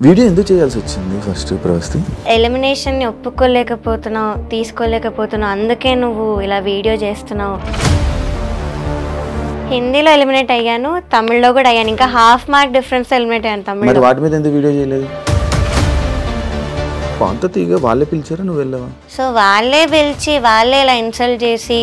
Video ఎందుకు చేయాల్సి వచ్చింది ఫస్ట్ ప్రవస్తి? ఎలిమినేషన్ ని ఒప్పుకోలేకపోతున్నావు, తీసుకోలేకపోతున్నావు, అందుకే నువ్వు ఇలా వీడియో చేస్తున్నావు. హిందీలో ఎలిమినేట్ అయ్యాను, తమిళ్లో కూడా అయ్యాను. ఇంకా హాఫ్ మార్క్ డిఫరెన్స్ ఎలిమినేట్ అయ్యాను తమిళ్. మరి వాటి మీద ఎందుకు వీడియో చేయలేదు? పాత తీగ వాళ్ళే పిలిచారా, నువ్వు వెళ్ళావా? సో వాళ్ళే పిలిచి వాళ్ళే ఇలా ఇన్సల్ట్ చేసి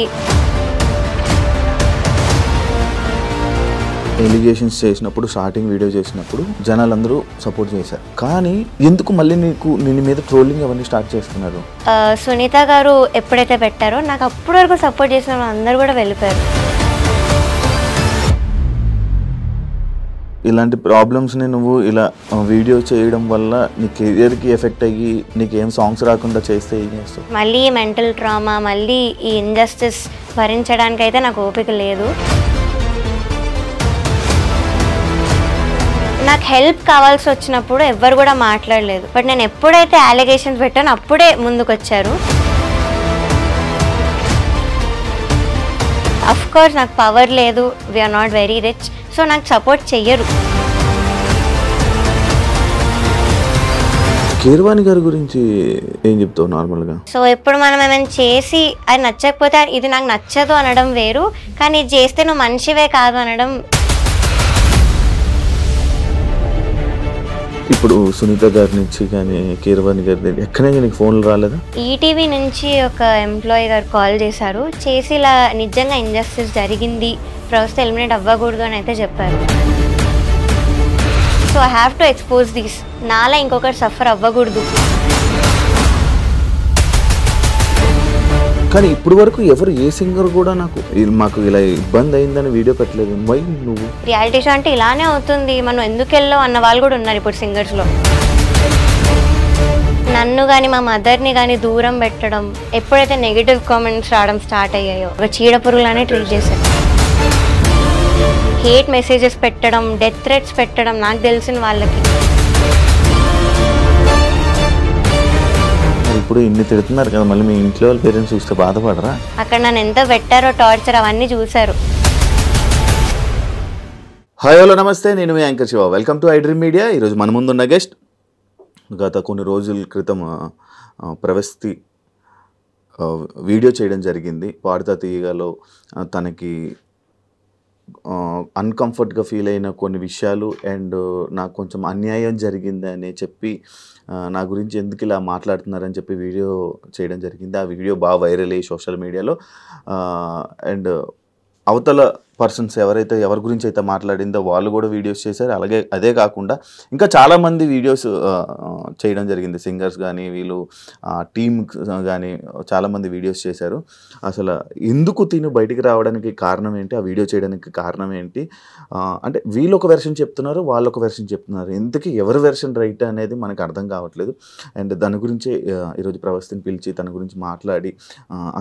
ఎలిగేషన్స్ చేసినప్పుడు, స్టార్టింగ్ వీడియో చేసినప్పుడు జనాలందరూ సపోర్ట్ చేశారు. కానీ ఎందుకు మళ్ళీ నీ మీద ట్రోలింగ్ అవన్నీ స్టార్ట్ చేస్తున్నారు? సునీత గారు ఎప్పుడైతే పెట్టారో నాకు అప్పటి వరకు సపోర్ట్ చేసిన అందరూ కూడా వెళ్ళిపోయారు. ఇలాంటి ప్రాబ్లమ్స్ని నువ్వు ఇలా వీడియో చేయడం వల్ల నీ కెరియర్కి ఎఫెక్ట్ అయ్యి నీకేం సాంగ్స్ రాకుండా చేస్తే ఏం చేస్తావు? మళ్ళీ మెంటల్ ట్రామా, మళ్ళీ ఈ ఇంజస్టిస్ భరించడానికి అయితే నాకు ఓపిక లేదు. నాకు హెల్ప్ కావాల్సి వచ్చినప్పుడు ఎవ్వరు కూడా మాట్లాడలేదు. బట్ నేను ఎప్పుడైతే అలిగేషన్స్ పెట్టానో అప్పుడే ముందుకు వచ్చారు. అఫ్ కోర్స్ నాకు పవర్ లేదు, we're not very rich, so నాకు సపోర్ట్ చెయ్యరు. కీరవాణి గారి గురించి ఏం చెప్తావు నార్మల్గా? సో ఇప్పుడు మనం ఏమైనా చేసి అది నచ్చకపోతే ఇది నాకు నచ్చదు అనడం వేరు, కానీ ఇది చేస్తే నువ్వు మనిషివే కాదు అనడం. ఇప్పుడు సునీత గారి నుంచి కానీ కీరవాణి గారి ఎక్కడైనా నీకు ఫోన్లు రాలేదా? ఈటీవీ నుంచి ఒక ఎంప్లాయీ గారు కాల్ చేశారు, చేసి ఇలా నిజంగా ఇంజస్టిస్ జరిగింది, ప్రవస్తి ఎలిమినేట్ అవ్వకూడదు అని అయితే చెప్పారు. So I have to expose this, నాలా ఇంకొకరు సఫర్ అవ్వకూడదు. కానీ ఇప్పుడు వరకు ఎవరు ఏ సింగర్ కూడా మాకు ఇలా ఇబ్బంది అయిందని వీడియో పెట్టలేదు. వై నువ్వు? రియాలిటీ షో అంటే ఇలానే అవుతుంది, మనం ఎందుకు వెళ్ళావు అన్న వాళ్ళు కూడా ఉన్నారు ఇప్పుడు సింగర్స్లో. నన్ను కానీ మా మదర్ని కానీ దూరం పెట్టడం, ఎప్పుడైతే నెగిటివ్ కామెంట్స్ రావడం స్టార్ట్ అయ్యాయో ఒక చీడ పురుగులానే ట్రీట్ చేశారు. హేట్ మెసేజెస్ పెట్టడం, డెత్ థ్రెట్స్ పెట్టడం నాకు తెలిసిన వాళ్ళకి. ఇప్పుడు ఇన్ని తిడుతున్నారు కదా, మళ్ళీ మీ ఇంట్లో వాళ్ళ పేరెంట్స్ చూస్తే బాధపడరా? అక్కడ నన్ను ఎంత పెట్టారో టార్చర్ అవన్నీ చూశారు. హాయ్ హలో నమస్తే, నేను మీ anchor Shiva. Welcome to iDream Media. ఈరోజు మన ముందున్న గెస్ట్ గత కొన్ని రోజుల క్రితం ప్రవస్తి వీడియో చేయడం జరిగింది. పాడుతా తీయగాలో తనకి అన్కంఫర్ట్గా ఫీల్ అయిన కొన్ని విషయాలు అండ్ నాకు కొంచెం అన్యాయం జరిగిందని చెప్పి నా గురించి ఎందుకు ఇలా మాట్లాడుతున్నారని చెప్పి వీడియో చేయడం జరిగింది. ఆ వీడియో బాగా వైరల్ అయ్యి సోషల్ మీడియాలో అండ్ అవతల పర్సన్స్ ఎవరి గురించి అయితే మాట్లాడిందో వాళ్ళు కూడా వీడియోస్ చేశారు. అలాగే అదే కాకుండా ఇంకా చాలామంది వీడియోస్ చేయడం జరిగింది. సింగర్స్ కానీ వీళ్ళు టీమ్ కానీ చాలామంది వీడియోస్ చేశారు. అసలు ఎందుకు తిను బయటికి రావడానికి కారణం ఏంటి, ఆ వీడియో చేయడానికి కారణం ఏంటి, అంటే వీళ్ళు ఒక వెర్షన్ చెప్తున్నారు, వాళ్ళు ఒక వెర్షన్ చెప్తున్నారు. ఎందుకు ఎవరి వెర్షన్ రైట్ అనేది మనకు అర్థం కావట్లేదు. అండ్ దాని గురించి ఈరోజు ప్రవస్తిని పిలిచి తన గురించి మాట్లాడి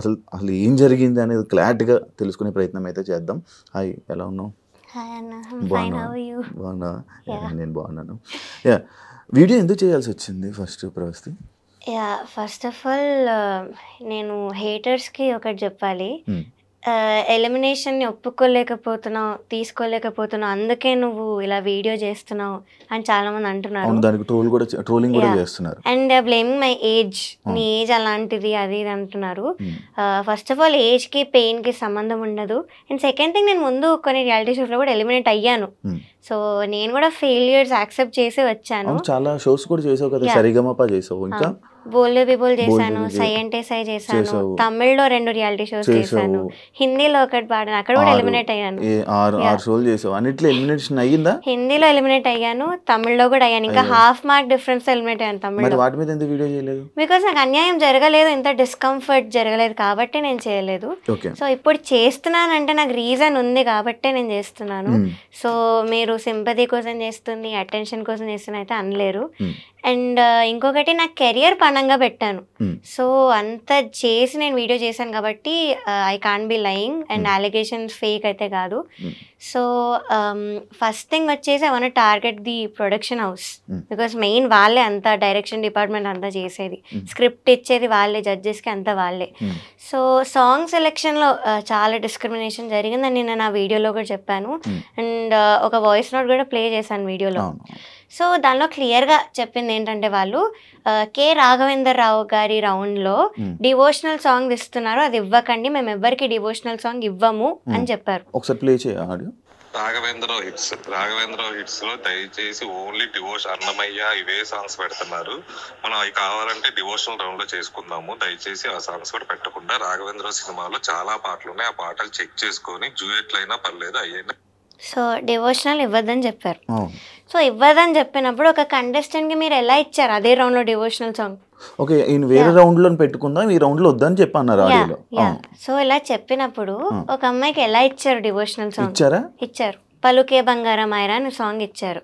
అసలు ఏం జరిగింది అనేది క్లారిటీగా తెలుసుకునే ప్రయత్నం అయితే చేద్దాం. హాయ్, ఎలా ఉన్నావు? బాగున్నా? నేను బాగున్నాను. వీడియో ఎందుకు చేయాల్సి వచ్చింది first Pravasthi? First of all నేను హేటర్స్కి ఒకటి చెప్పాలి. ఎలిమినేషన్ని ఒప్పుకోలేకపోతున్నావు, తీసుకోలేకపోతున్నావు, అందుకే నువ్వు ఇలా వీడియో చేస్తున్నావు అని చాలా మంది అంటున్నారు. అండ్ బ్లేమింగ్ మై ఏజ్, నీ ఏజ్ అలాంటిది అది ఇది అంటున్నారు. ఫస్ట్ ఆఫ్ ఆల్ ఏజ్కి పెయిన్కి సంబంధం ఉండదు. అండ్ సెకండ్ థింగ్, నేను ముందు కొన్ని రియాలిటీ షోస్లో కూడా ఎలిమినేట్ అయ్యాను. సో నేను కూడా ఫెయిల్యూర్స్ యాక్సెప్ట్ చేసి వచ్చాను. చాలా షోస్ కూడా చేసావు కదా, సరిగమప చేసావు, ఇంకా బోల్డే పీపుల్ చేశాను, సై అంటే సై చేశాను, తమిళ్లో 2 రియాలిటీ షోస్ చేశాను, హిందీలో ఒకటి పాడాను, అక్కడ కూడా ఎలిమినేట్ అయ్యాను. హిందీలో ఎలిమినేట్ అయ్యాను, తమిళ్లో కూడా అయ్యాను. ఇంకా హాఫ్ మార్క్ డిఫరెన్స్ ఎలిమినేట్ అయ్యాను తమిళ్లో. బికాస్ నాకు అన్యాయం జరగలేదు, ఇంత డిస్కంఫర్ట్ జరగలేదు కాబట్టి నేను చేయలేదు. సో ఇప్పుడు చేస్తున్నానంటే నాకు రీజన్ ఉంది కాబట్టి నేను చేస్తున్నాను. సో మీరు సింపతి కోసం చేస్తుంది, అటెన్షన్ కోసం చేస్తున్నా అయితే అనలేరు. అండ్ ఇంకొకటి, నా కెరియర్ పణంగా పెట్టాను. సో అంత చేసి నేను వీడియో చేశాను కాబట్టి I can't be lying. And alligations fake అయితే కాదు. సో ఫస్ట్ థింగ్ వచ్చేసి I want target the production house, because main వాళ్ళే అంతా డైరెక్షన్ డిపార్ట్మెంట్ అంతా చేసేది, స్క్రిప్ట్ ఇచ్చేది వాళ్ళే, జడ్జెస్కి అంతా వాళ్ళే. సో సాంగ్ సెలెక్షన్లో చాలా డిస్క్రిమినేషన్ జరిగిందని నేను నా వీడియోలో కూడా చెప్పాను. అండ్ ఒక వాయిస్ నోట్ కూడా ప్లే చేశాను వీడియోలో. సో దానిలో క్లియర్గా చెప్పింది ఏంటంటే వాళ్ళు కె రాఘవేందర్ రావు గారి రౌండ్లో డివోషనల్ సాంగ్ ఇస్తున్నారు, అది ఇవ్వకండి, మేము ఎవ్వరికి డివోషనల్ సాంగ్ ఇవ్వము అని చెప్పారు. ఒకసారి ప్లే చేయ ఆడియో. రాఘవేంద్ర హిట్స్ లో దయచేసి ఓన్లీ డివోషన్ అన్నమయ్య ఇవే సాంగ్స్ పెడుతున్నారు, మనం అవి కావాలంటే డివోషనల్ రౌండ్ లో చేసుకుందాము, దయచేసి ఆ సాంగ్స్ కూడా పెట్టకుండా. రాఘవేంద్ర సినిమాలో చాలా పాటలు ఉన్నాయి, ఆ పాటలు చెక్ చేసుకొని జూయెట్లు అయినా పర్లేదు అయ్యైనా. సో డివోషనల్ ఇవ్వద్దని చెప్పారు. సో ఇవ్వదని చెప్పినప్పుడు ఒక కంటెస్టెంట్ కి మీరు ఎలా ఇచ్చారు అదే రౌండ్ లో డివోషనల్ సాంగ్? ఓకే, ఈయన వేరే రౌండ్ లో పెట్టుకుందాం, ఈ రౌండ్ లో వద్దని చెప్పి అన్నారు ఆడియోలో. సో ఇలా చెప్పినప్పుడు ఒక అమ్మాయికి ఎలా ఇచ్చారు డివోషనల్ సాంగ్? ఇచ్చారు, పలుకే బంగారం ఆయరా అని సాంగ్ ఇచ్చారు.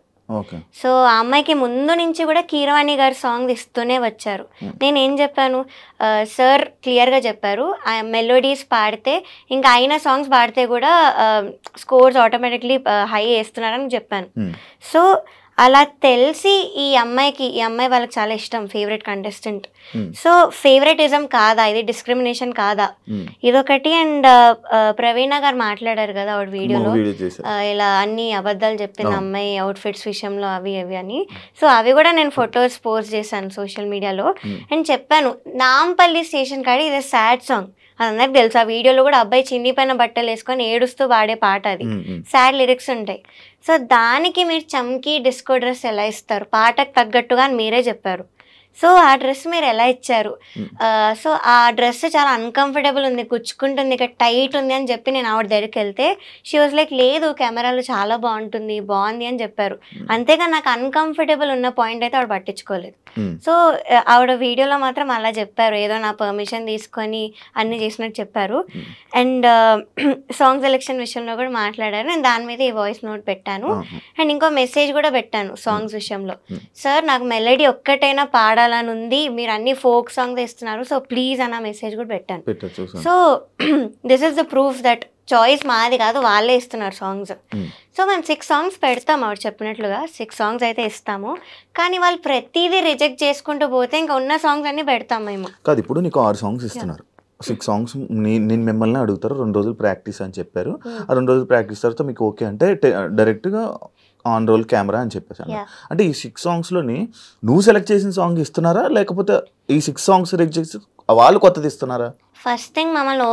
సో ఆ అమ్మాయికి ముందు నుంచి కూడా కీరవాణి గారు సాంగ్ ఇస్తూనే వచ్చారు. నేను ఏం చెప్పాను, సార్ క్లియర్గా చెప్పారు, మెలోడీస్ పాడితే ఇంకా అయిన సాంగ్స్ పాడితే కూడా స్కోర్స్ ఆటోమేటిక్లీ హై వేస్తున్నారని చెప్పాను. సో అలా తెలిసి ఈ అమ్మాయి వాళ్ళకి చాలా ఇష్టం, ఫేవరెట్ కంటెస్టెంట్. సో ఫేవరెటిజం కాదా ఇది, డిస్క్రిమినేషన్ కాదా ఇదొకటి. అండ్ ప్రవీణ గారు మాట్లాడారు కదా ఆవిడ వీడియోలో, ఇలా అన్ని అబద్ధాలు చెప్పిన అమ్మాయి అవుట్ఫిట్స్ విషయంలో అవి అని. సో అవి కూడా నేను ఫొటోస్ పోస్ట్ చేశాను సోషల్ మీడియాలో. అండ్ చెప్పాను నాంపల్లి స్టేషన్ కాడి ఇది సాడ్ సాంగ్, అది అందరికి తెలుసు. ఆ వీడియోలో కూడా అబ్బాయి చిన్నిపైన బట్టలు వేసుకొని ఏడుస్తూ పాడే పాట, అది సాడ్ లిరిక్స్ ఉంటాయి. సో దానికి మీరు చమ్కీ డిస్కో డ్రెస్ ఎలా ఇస్తారు, పాటకు తగ్గట్టుగా అని మీరే చెప్పారు. సో ఆ డ్రెస్ మీరు ఎలా ఇచ్చారు? సో ఆ డ్రెస్ చాలా అన్కంఫర్టబుల్ ఉంది, గుచ్చుకుంటుంది, ఇక్కడ టైట్ ఉంది అని చెప్పి నేను ఆవిడ దగ్గరికి వెళ్తే షీ వాజ్ లైక్ లేదు కెమెరాలో చాలా బాగుంది అని చెప్పారు. అంతేగా నాకు అన్కంఫర్టబుల్ ఉన్న పాయింట్ అయితే ఆవిడ పట్టించుకోలేదు. సో ఆవిడ వీడియోలో మాత్రం అలా చెప్పారు, ఏదో నా పర్మిషన్ తీసుకొని అన్ని చేసినట్టు చెప్పారు. అండ్ సాంగ్ సెలెక్షన్ విషయంలో కూడా మాట్లాడారు, నేను దాని మీద ఈ వాయిస్ నోట్ పెట్టాను. అండ్ ఇంకో మెసేజ్ కూడా పెట్టాను సాంగ్స్ విషయంలో, సార్ నాకు మెలడీ ఒక్కటైనా పాడాలని ఉంది, మీరు అన్ని ఫోక్ సాంగ్స్ ఇస్తున్నారు, సో ప్లీజ్ అన్న మెసేజ్ కూడా పెట్టాను. So this is the proof that choice మాది కాదు, వాళ్ళే ఇస్తున్నారు సాంగ్స్. సో మేము 6 సాంగ్స్ పెడతాం, ఆవిడ చెప్పినట్లుగా 6 సాంగ్స్ అయితే ఇస్తాము, కానీ వాళ్ళు ప్రతిదీ రిజెక్ట్ చేసుకుంటూ పోతే ఇంకా ఉన్న సాంగ్స్ అన్ని పెడతాం మేము. కాదు, ఇప్పుడు నీకు 6 సాంగ్స్ ఇస్తున్నారు, 6 సాంగ్స్ నేను మిమ్మల్ని అడుగుతారు, 2 రోజులు ప్రాక్టీస్ అని చెప్పారు. ఆ 2 రోజులు ప్రాక్టీస్ తర్వాత మీకు ఓకే అంటే డైరెక్ట్గా ఆన్ రోల్ కెమెరా అని చెప్పేసాను. అంటే ఈ 6 సాంగ్స్లోని నువ్వు సెలెక్ట్ చేసిన సాంగ్ ఇస్తున్నారా, లేకపోతే ఈ 6 సాంగ్స్ సెలెక్ట్ చేసి వాళ్ళు కొత్తది ఇస్తున్నారా? ఫస్ట్ థింగ్ మమ్మల్ని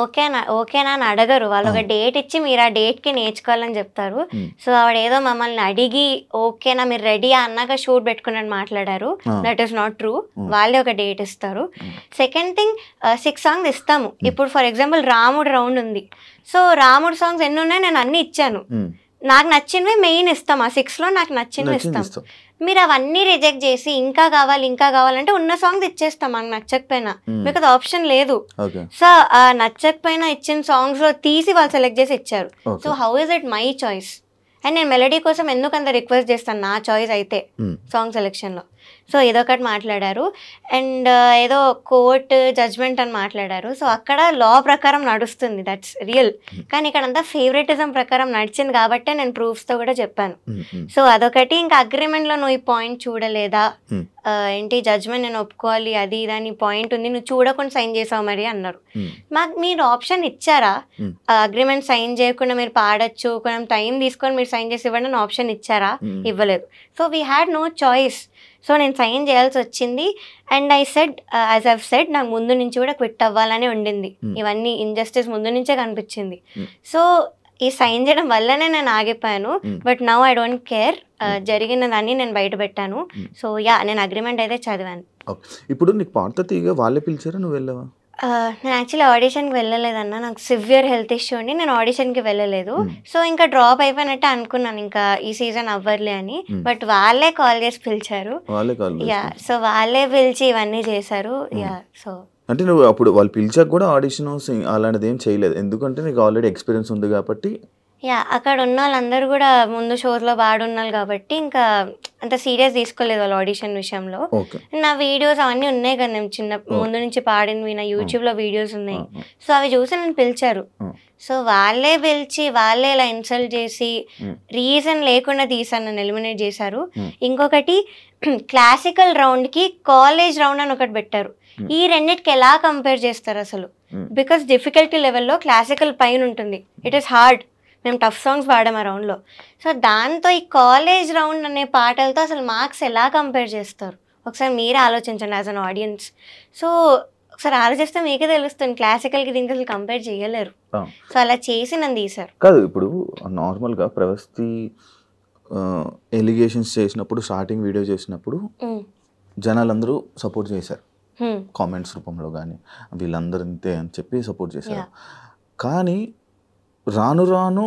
ఓకేనా అని అడగరు, వాళ్ళు ఒక డేట్ ఇచ్చి మీరు ఆ డేట్కి నేర్చుకోవాలని చెప్తారు. సో ఆవిడ ఏదో మమ్మల్ని అడిగి ఓకేనా మీరు రెడీ అన్నాక షూట్ పెట్టుకున్నట్టు మాట్లాడారు. దట్ ఈస్ నాట్ ట్రూ, వాళ్ళే ఒక డేట్ ఇస్తారు. సెకండ్ థింగ్ 6 సాంగ్స్ ఇస్తాము. ఇప్పుడు ఫర్ ఎగ్జాంపుల్ రాముడు రౌండ్ ఉంది, సో రాముడు సాంగ్స్ ఎన్ని ఉన్నాయి నేను అన్ని ఇచ్చాను, నాకు నచ్చినవి మెయిన్ ఇస్తాం, ఆ 6లో నాకు నచ్చినవి ఇస్తాం. మీరు అవన్నీ రిజెక్ట్ చేసి ఇంకా కావాలంటే ఉన్న సాంగ్స్ ఇచ్చేస్తాం మనకు నచ్చకపోయినా, మీకు అది ఆప్షన్ లేదు. సో ఆ నచ్చకపోయినా ఇచ్చిన సాంగ్స్ లో తీసి వాళ్ళు సెలెక్ట్ చేసి ఇచ్చారు. So how is it my choice? And నేను మెలడీ కోసం ఎందుకు అంత రిక్వెస్ట్ చేస్తాను, నా చాయిస్ అయితే సాంగ్ సెలెక్షన్లో. సో ఇదొకటి మాట్లాడారు. అండ్ ఏదో కోర్ట్ జడ్జ్మెంట్ అని మాట్లాడారు. సో అక్కడ లా ప్రకారం నడుస్తుంది, దట్స్ రియల్. కానీ ఇక్కడ అంతా ఫేవరెటిజం ప్రకారం నడిచింది కాబట్టే నేను ప్రూఫ్స్తో కూడా చెప్పాను. సో అదొకటి. ఇంకా అగ్రిమెంట్లో నువ్వు ఈ పాయింట్ చూడలేదా, ఏంటి జడ్జ్మెంట్ నేను ఒప్పుకోవాలి అది ఇదని పాయింట్ ఉంది, నువ్వు చూడకుండా సైన్ చేసావు మరి అన్నారు. మాకు మీరు ఆప్షన్ ఇచ్చారా, అగ్రిమెంట్ సైన్ చేయకుండా మీరు పాడచ్చు, కొంచెం టైం తీసుకొని మీరు సైన్ చేసి ఇవ్వండి అని ఆప్షన్ ఇచ్చారా? ఇవ్వలేదు. So we had no choice. So నేను సైన్ చేయాల్సి వచ్చింది. And I said as I've said నాకు ముందు నుంచి కూడా క్విట్ అవ్వాలనే ఉండింది, ఇవన్నీ ఇంజస్టిస్ ముందు నుంచే కనిపించింది. సో ఈ సైన్ చేయడం వల్లనే నేను ఆగిపోయాను. But now I don't care, జరిగిన దాన్ని నేను బయట పెట్టాను. సో యా నేను అగ్రిమెంట్ అయితే చదివాను. ఇప్పుడు నీకు పాట తీగ వాళ్ళే పిలిచారా, నువ్వు వెళ్ళావా? నేను యాక్చువల్లీ ఆడిషన్కి వెళ్ళలేదన్న, నాకు సివియర్ హెల్త్ ఇష్యూ ఉండి నేను ఆడిషన్కి వెళ్ళలేదు. సో ఇంకా డ్రాప్ అయిపోయినట్టే అనుకున్నాను, ఇంకా ఈ సీజన్ అవ్వర్లే అని. బట్ వాళ్ళే కాల్ చేసి పిలిచారు. యా, సో వాళ్ళే పిలిచి ఇవన్నీ చేశారు. యా, సో అంటే నువ్వు అప్పుడు వాళ్ళు పిలిచాక కూడా ఆడిషన్ అలాంటిది ఏం చేయలేదు, ఎందుకంటే నీకు ఆల్రెడీ ఎక్స్పీరియన్స్ ఉంది కాబట్టి. యా, అక్కడ ఉన్న వాళ్ళందరూ కూడా ముందు షోస్లో బాడున్నారు కాబట్టి ఇంకా అంత సీరియస్ తీసుకోలేదు వాళ్ళు ఆడిషన్ విషయంలో. నా వీడియోస్ అవన్నీ ఉన్నాయి కదా, నేను చిన్న ముందు నుంచి పాడినవి నా యూట్యూబ్లో వీడియోస్ ఉన్నాయి. సో అవి చూసి నన్ను పిలిచారు. సో వాళ్ళే పిలిచి వాళ్ళే ఇలా ఇన్సల్ట్ చేసి రీజన్ లేకుండా తీసాను, నన్ను ఎలిమినేట్ చేశారు. ఇంకొకటి క్లాసికల్ రౌండ్కి కాలేజ్ రౌండ్ అని ఒకటి పెట్టారు. ఈ రెండింటికి ఎలా కంపేర్ చేస్తారు అసలు? బికాస్ డిఫికల్టీ లెవెల్లో క్లాసికల్ పైన ఉంటుంది, ఇట్ ఈస్ హార్డ్. మేము టఫ్ సాంగ్స్ పాడాం ఆ రౌండ్లో. సో దాంతో ఈ కాలేజ్ రౌండ్ అనే పాటలతో అసలు మార్క్స్ ఎలా కంపేర్ చేస్తారు ఒకసారి మీరే ఆలోచించండి యాజ్ అన్ ఆడియన్స్. సో ఒకసారి ఆలోచిస్తే మీకే తెలుస్తుంది, క్లాసికల్కి దీనికి అసలు కంపేర్ చేయలేరు. సో అలా చేసి నన్ను తీశారు. కాదు, ఇప్పుడు నార్మల్గా ప్రవస్తి ఎలిగేషన్స్ చేసినప్పుడు, స్టార్టింగ్ వీడియో చేసినప్పుడు జనాలందరూ సపోర్ట్ చేశారు, కామెంట్స్ రూపంలో కానీ వీళ్ళందరూ ఇంతే అని చెప్పి సపోర్ట్ చేశారు. కానీ రాను రాను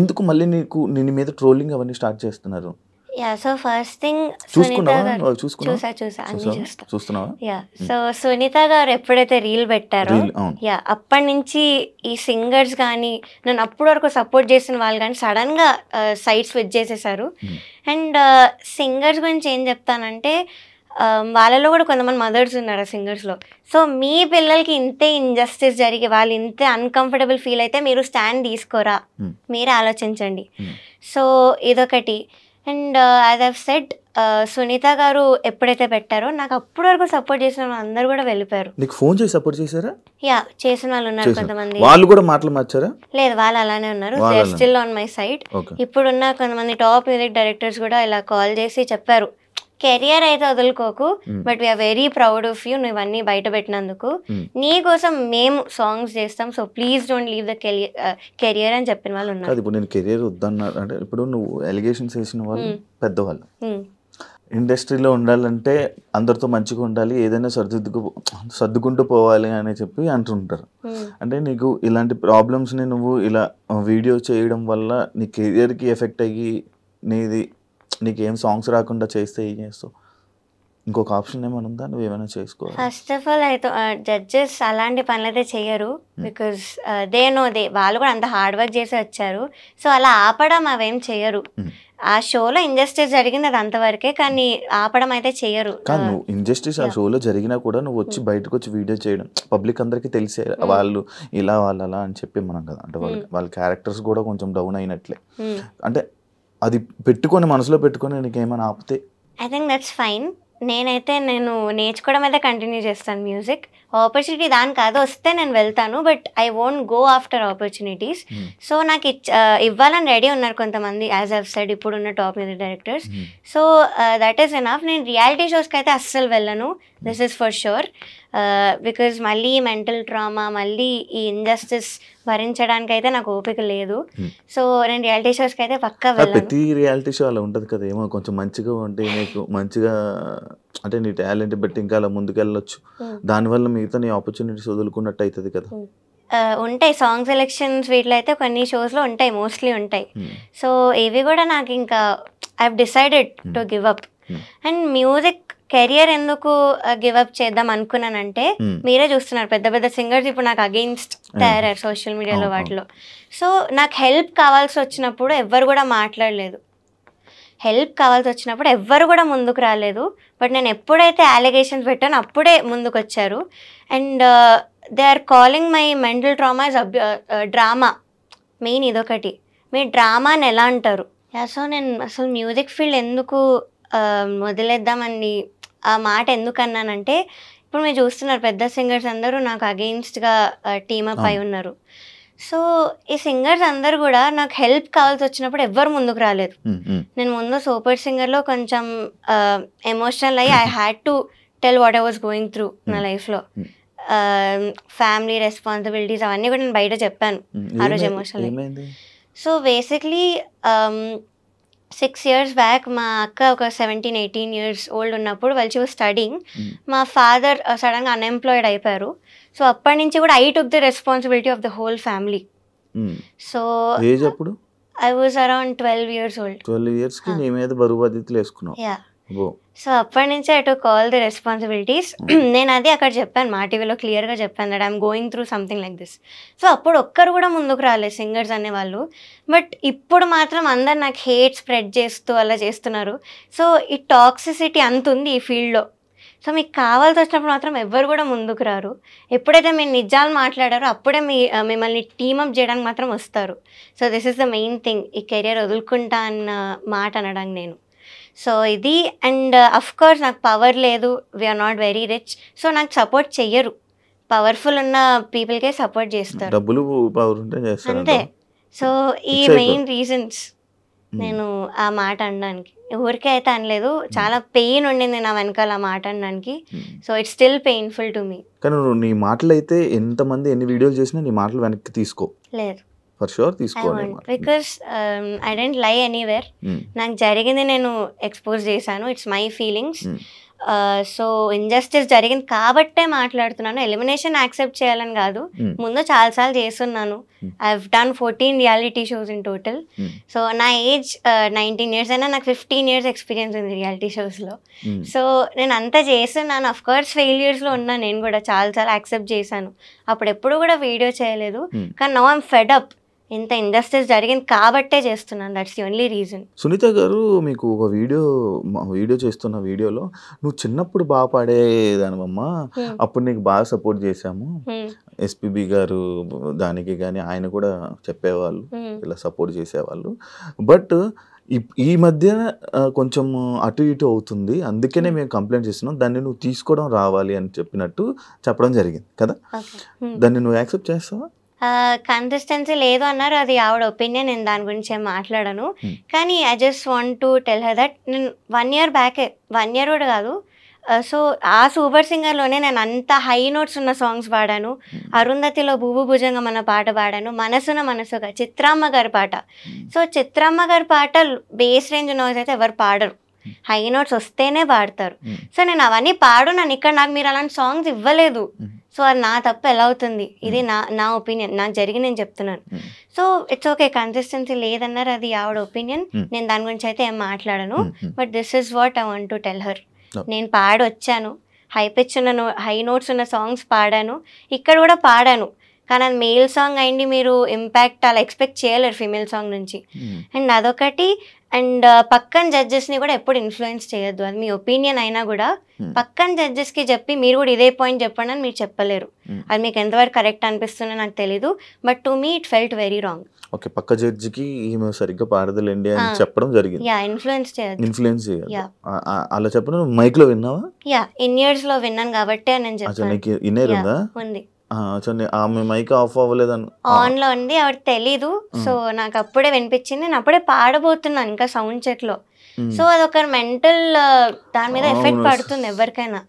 ఎందుకు మళ్ళీ నీ మీద ట్రోలింగ్ అవన్నీ స్టార్ట్ చేస్తున్నారు? యా, సో ఫస్ట్ థింగ్ చూస్తున్నావా? యా, సో సునీత గారు ఎప్పుడైతే రీల్ పెట్టారో యా అప్పటి నుంచి ఈ సింగర్స్ కానీ నన్ను అప్పటి వరకు సపోర్ట్ చేసిన వాళ్ళు కానీ సడన్గా సైడ్ స్విచ్ చేసేసారు. అండ్ సింగర్స్ గురించి ఏం చెప్తానంటే వాళ్ళలో కూడా కొంతమంది మదర్స్ ఉన్నారు ఆ సింగర్స్లో. సో మీ పిల్లలకి ఇంతే ఇంజస్టిస్ జరిగి వాళ్ళు ఇంతే అన్కంఫర్టబుల్ ఫీల్ అయితే మీరు స్టాండ్ తీసుకోరా, మీరే ఆలోచించండి. సో ఇదొకటి. And as I've said, Sunitha గారు ఎప్పుడైతే పెట్టారో నాకు అప్పటి వరకు సపోర్ట్ చేసిన వాళ్ళు అందరూ కూడా వెళ్ళిపోయారు. నీకు ఫోన్ చేసి సపోర్ట్ చేశారా? యా, చేసిన వాళ్ళు ఉన్నారు కొంతమంది. వాళ్ళు కూడా మాటలు మార్చారా? లేదు, వాళ్ళు అలానే ఉన్నారు, they are still on my side. ఇప్పుడున్న కొంతమంది టాప్ మ్యూజిక్ డైరెక్టర్స్ కూడా ఇలా కాల్ చేసి చెప్పారు, కెరియర్ అయితే వదులుకోకు, but we are very proud of you, నువ్వు ఇవన్నీ బయట పెట్టినందుకు, నీ కోసం మేము సాంగ్స్ చేస్తాం, so please don't leave the career అని చెప్పిన వాళ్ళు ఉన్నారు. ఇప్పుడు నేను కెరియర్ వద్దన్నా అంటే, ఇప్పుడు నువ్వు ఎలిగేషన్స్ వేసిన వాళ్ళు పెద్దవాళ్ళు, ఇండస్ట్రీలో ఉండాలంటే అందరితో మంచిగా ఉండాలి, ఏదైనా సర్దుకుంటూ పోవాలి అని చెప్పి అంటుంటారు. అంటే నీకు ఇలాంటి ప్రాబ్లమ్స్ని నువ్వు ఇలా వీడియో చేయడం వల్ల నీ కెరియర్కి ఎఫెక్ట్ అయ్యి నీకేం సాంగ్స్ రాకుండా చేస్తే ఏం చేస్తావు? ఇంకొక ఆప్షన్ ఏమైనా ఉందా? నువ్వు ఏమైనా చేసుకోవాలి. ఫస్ట్ ఆఫ్ ఆల్ అయితే జడ్జెస్ అలాంటి పనులు అయితే చెయ్యరు, బికాస్ వాళ్ళు కూడా అంత హార్డ్ వర్క్ చేసి వచ్చారు. సో అలా ఆపడం అవేం చెయ్యరు. ఆ షోలో ఇంజస్టిస్ జరిగింది అది అంతవరకే, కానీ ఆపడం అయితే చెయ్యరు. కానీ నువ్వు ఇంజస్టిస్ ఆ షోలో జరిగినా కూడా నువ్వు వచ్చి బయటకు వచ్చి వీడియో చేయడం పబ్లిక్ అందరికీ తెలిసే వాళ్ళు ఇలా వాళ్ళు అలా అని చెప్పి మనం కదా, అంటే వాళ్ళ క్యారెక్టర్స్ కూడా కొంచెం డౌన్ అయినట్లే. అంటే అది పెట్టుకొని మనసులో పెట్టుకొని నీకేమైనా ఆపితే ఐ థింక్ దట్స్ ఫైన్. నేను నేర్చుకోవడం అయితే కంటిన్యూ చేస్తాను మ్యూజిక్. ఆపర్చునిటీ దాని కాదు వస్తే నేను వెళ్తాను, but I won't go after opportunities. So నాకు ఇవ్వాలని రెడీ ఉన్నారు కొంతమంది, యాజ్ ఐవ్ సెడ్ ఇప్పుడున్న top music directors. So that is enough. నేను రియాలిటీ షోస్కి అయితే అస్సలు వెళ్ళను, this is for sure. Because మళ్ళీ మెంటల్ ట్రామా, మళ్ళీ ఈ ఇంజస్టిస్ భరించడానికి అయితే నాకు ఓపిక లేదు. సో నేను రియాలిటీ షోస్కి అయితే పక్కా వెళ్ళను. ప్రతి రియాలిటీ షో అలా ఉంటుంది కదా, ఏమో కొంచెం మంచిగా ఉంటే నీకు మంచిగా అంటే నీ టాలెంట్ బట్టి ఇంకా అలా ముందుకెళ్ళొచ్చు, దానివల్ల మిగతా నీ ఆపర్చునిటీస్ వదులుకున్నట్టు అవుతుంది కదా. ఉంటాయి సాంగ్ సెలెక్షన్స్, వీటిలో అయితే కొన్ని షోస్లో ఉంటాయి, మోస్ట్లీ ఉంటాయి. సో ఇవి కూడా నాకు ఇంకా I have decided to give up. And music career ఎందుకు గివ్ అప్ చేద్దాం అనుకున్నానంటే, మీరే చూస్తున్నారు పెద్ద పెద్ద సింగర్స్ ఇప్పుడు నాకు అగెయిన్స్ట్ తయారయ్యారు సోషల్ మీడియాలో వాటిలో. సో నాకు హెల్ప్ కావాల్సి వచ్చినప్పుడు ఎవ్వరు కూడా మాట్లాడలేదు, హెల్ప్ కావాల్సి వచ్చినప్పుడు ఎవ్వరు కూడా ముందుకు రాలేదు. బట్ నేను ఎప్పుడైతే అలిగేషన్స్ పెట్టానో అప్పుడే ముందుకు వచ్చారు. And they are calling my mental trauma is drama. Main ఇదొకటి, మీ డ్రామాని ఎలా అంటారు. సో నేను అసలు మ్యూజిక్ ఫీల్డ్ ఎందుకు వదిలేద్దామని ఆ మాట ఎందుకు అన్నానంటే, ఇప్పుడు మీరు చూస్తున్నారు పెద్ద సింగర్స్ అందరూ నాకు అగెయిన్స్ట్గా టీమప్ అయి ఉన్నారు. సో ఈ సింగర్స్ అందరు కూడా నాకు హెల్ప్ కావాల్సి వచ్చినప్పుడు ఎవ్వరు ముందుకు రాలేదు. నేను ముందు సూపర్ సింగర్లో కొంచెం ఎమోషనల్ అయ్యి I had to tell what I was going through నా లైఫ్లో. ఫ్యామిలీ రెస్పాన్సిబిలిటీస్ అవన్నీ కూడా నేను బయట చెప్పాను ఆ రోజు emotional. So basically 6 years back మా అక్క ఒక 17-18 years ఓల్డ్ ఉన్నప్పుడు వాళ్ళు షీ వాజ్ స్టడీయింగ్, మా ఫాదర్ సడన్గా అన్ఎంప్లాయిడ్ అయిపోయారు. సో అప్పటి నుంచి కూడా I took the responsibility of the whole family. So I was around 12 years old. 12 years కి నీ మీద బరువు బాధ్యతలు వేసుకున్నావు. యా, సో అప్పటి నుంచి I took all the responsibilities. నేను అది అక్కడ చెప్పాను, మా టీవీలో క్లియర్గా చెప్పాను that I'm going through something like this. So అప్పుడు ఒక్కరు కూడా ముందుకు రాలేదు సింగర్స్ అనేవాళ్ళు. బట్ ఇప్పుడు మాత్రం అందరు నాకు హేట్ స్ప్రెడ్ చేస్తూ అలా చేస్తున్నారు. సో ఈ టాక్సిసిటీ అంత ఉంది ఈ ఫీల్డ్లో. సో మీకు కావాల్సి వచ్చినప్పుడు మాత్రం ఎవ్వరు కూడా ముందుకు రారు. ఎప్పుడైతే మీరు నిజాలు మాట్లాడారో అప్పుడే మిమ్మల్ని టీమప్ చేయడానికి మాత్రం వస్తారు. So this is the main thing, ఈ కెరియర్ వదులుకుంటా అన్న మాట అనడానికి నేను. సో ఇది. అండ్ అఫ్ కోర్స్ నాకు పవర్ లేదు, we're not very rich, so నాకు సపోర్ట్ చెయ్యరు. పవర్ఫుల్ ఉన్న పీపుల్కే సపోర్ట్ చేస్తారు, డబ్బులు పవర్ ఉంటే చేస్తారు అంతే. సో ఈ మెయిన్ రీజన్స్ నేను ఆ మాట అనడానికి. ఊరికే అయితే అనలేదు, చాలా పెయిన్ ఉండింది నా వెనకాల ఆ మాట అనడానికి. So it's still painful to me. కానీ నువ్వు నీ మాటలు అయితే ఎంతమంది ఎన్ని వీడియోలు చేసినా నీ మాటలు వెనక్కి తీసుకో. లేదు, ఫర్ షూర్ తీసుకోవాలి. Because I don't lie anywhere. నాకు జరిగింది నేను ఎక్స్పోజ్ చేశాను. It's my feelings. So injustice జరిగింది కాబట్టే మాట్లాడుతున్నాను. ఎలిమినేషన్ యాక్సెప్ట్ చేయాలని కాదు, ముందు చాలాసార్లు చేస్తున్నాను. I have done 14 reality shows in total. So నా ఏజ్ 19 years అయినా నాకు 15 years ఎక్స్పీరియన్స్ ఉంది రియాలిటీ షోస్లో. సో నేను అంతా చేస్తున్నాను. అఫ్ కోర్స్ ఫెయిల్యూర్స్లో ఉన్నాను, నేను కూడా చాలాసార్లు యాక్సెప్ట్ చేశాను. అప్పుడు ఎప్పుడు కూడా వీడియో చేయలేదు. కానీ నౌ ఐమ్ ఫెడ్ అప్. ఇంత ఇండస్ట్రీస్ జరిగింది కాబట్టే చేస్తున్నాను. That's the only reason. Sunitha గారు, మీకు ఒక వీడియో చేస్తున్న వీడియోలో నువ్వు చిన్నప్పుడు బాగా పాడేదానివమ్మా, అప్పుడు నీకు బాగా సపోర్ట్ చేశాము, ఎస్పీబీ గారు దానికి కానీ ఆయన కూడా చెప్పేవాళ్ళు, ఇలా సపోర్ట్ చేసేవాళ్ళు. బట్ ఈ మధ్య కొంచెం అటు ఇటు అవుతుంది, అందుకనే మేము కంప్లైంట్ చేస్తున్నాం, దాన్ని నువ్వు తీసుకోవడం రావాలి అని చెప్పడం జరిగింది కదా. దాన్ని నువ్వు యాక్సెప్ట్ చేస్తావా? కన్సిస్టెన్సీ లేదు అన్నారు, అది ఆవిడ ఒపీనియన్. నేను దాని గురించి ఏం మాట్లాడను. కానీ I just want to tell her that నేను 1 year బ్యాకే, 1 year కూడా కాదు, సో ఆ సూపర్ సింగర్లోనే నేను అంత హై నోట్స్ ఉన్న సాంగ్స్ పాడాను. అరుంధతిలో భూభు భుజంగం అన్న పాట పాడాను, మనసున మనసుగా చిత్రమ్మ గారి పాట. సో చిత్రమ్మ గారి పాట బేస్ రేంజ్ నోట్స్ అయితే ఎవరు పాడరు, హై నోట్స్ వస్తేనే పాడతారు. సో నేను అవన్నీ పాడు, నన్ను ఇక్కడ నాకు మీరు అలాంటి సాంగ్స్ ఇవ్వలేదు. సో అది నా తప్పు ఎలా అవుతుంది? ఇది నా ఒపీనియన్, నాకు జరిగి నేను చెప్తున్నాను. సో ఇట్స్ ఓకే, కన్సిస్టెన్సీ లేదన్నారు, అది ఆవిడ ఒపీనియన్. నేను దాని గురించి అయితే ఏం మాట్లాడను. But this is what I want to tell her. నేను పాడొచ్చాను, హై పిచ్ ఉన్న హై నోట్స్ ఉన్న సాంగ్స్ పాడాను, ఇక్కడ కూడా పాడాను. కానీ అది మేల్ సాంగ్ అయింది, మీరు ఇంపాక్ట్ అలా ఎక్స్పెక్ట్ చేయలేరు ఫీమేల్ సాంగ్ నుంచి. అండ్ అదొకటి. అండ్ పక్కన జడ్జెస్ని కూడా ఎప్పుడు ఇన్ఫ్లుయెన్స్ చేయొద్దు. అది మీ ఒపీనియన్ అయినా కూడా పక్కన జడ్జెస్కి చెప్పి మీరు కూడా ఇదే పాయింట్ చెప్పండి అని మీరు చెప్పలేరు. అది మీకు ఎంతవరకు కరెక్ట్ అనిపిస్తుందో నాకు తెలీదు, but to me it felt very wrong. Okay, పక్క జడ్జికి ఈమె సరిగ్గా పాడదలేండి అని చెప్పడం జరిగింది. యా, ఇన్ఫ్లుయెన్స్ చేయొద్దు. ఇన్ఫ్లుయెన్స్ చేయొద్దు అలా చెప్పడం. మైక్ లో విన్నావా? యా, ఇన్ ఇయర్స్ లో విన్నాను కాబట్టి నేను చెప్పాను. ఇన్నర్ ఉందా? ఉంది. ఆమె మైక్ ఆఫ్ అవ్వలేదని ఆన్ లో ఉంది, ఆవిడ తెలీదు. సో నాకు అప్పుడే వినిపించింది, నేను అప్పుడే పాడబోతున్నాను ఇంకా సౌండ్ చెక్ లో. సో అదొక మెంటల్ దాని మీద ఎఫెక్ట్ పడుతుంది ఎవరికైనా.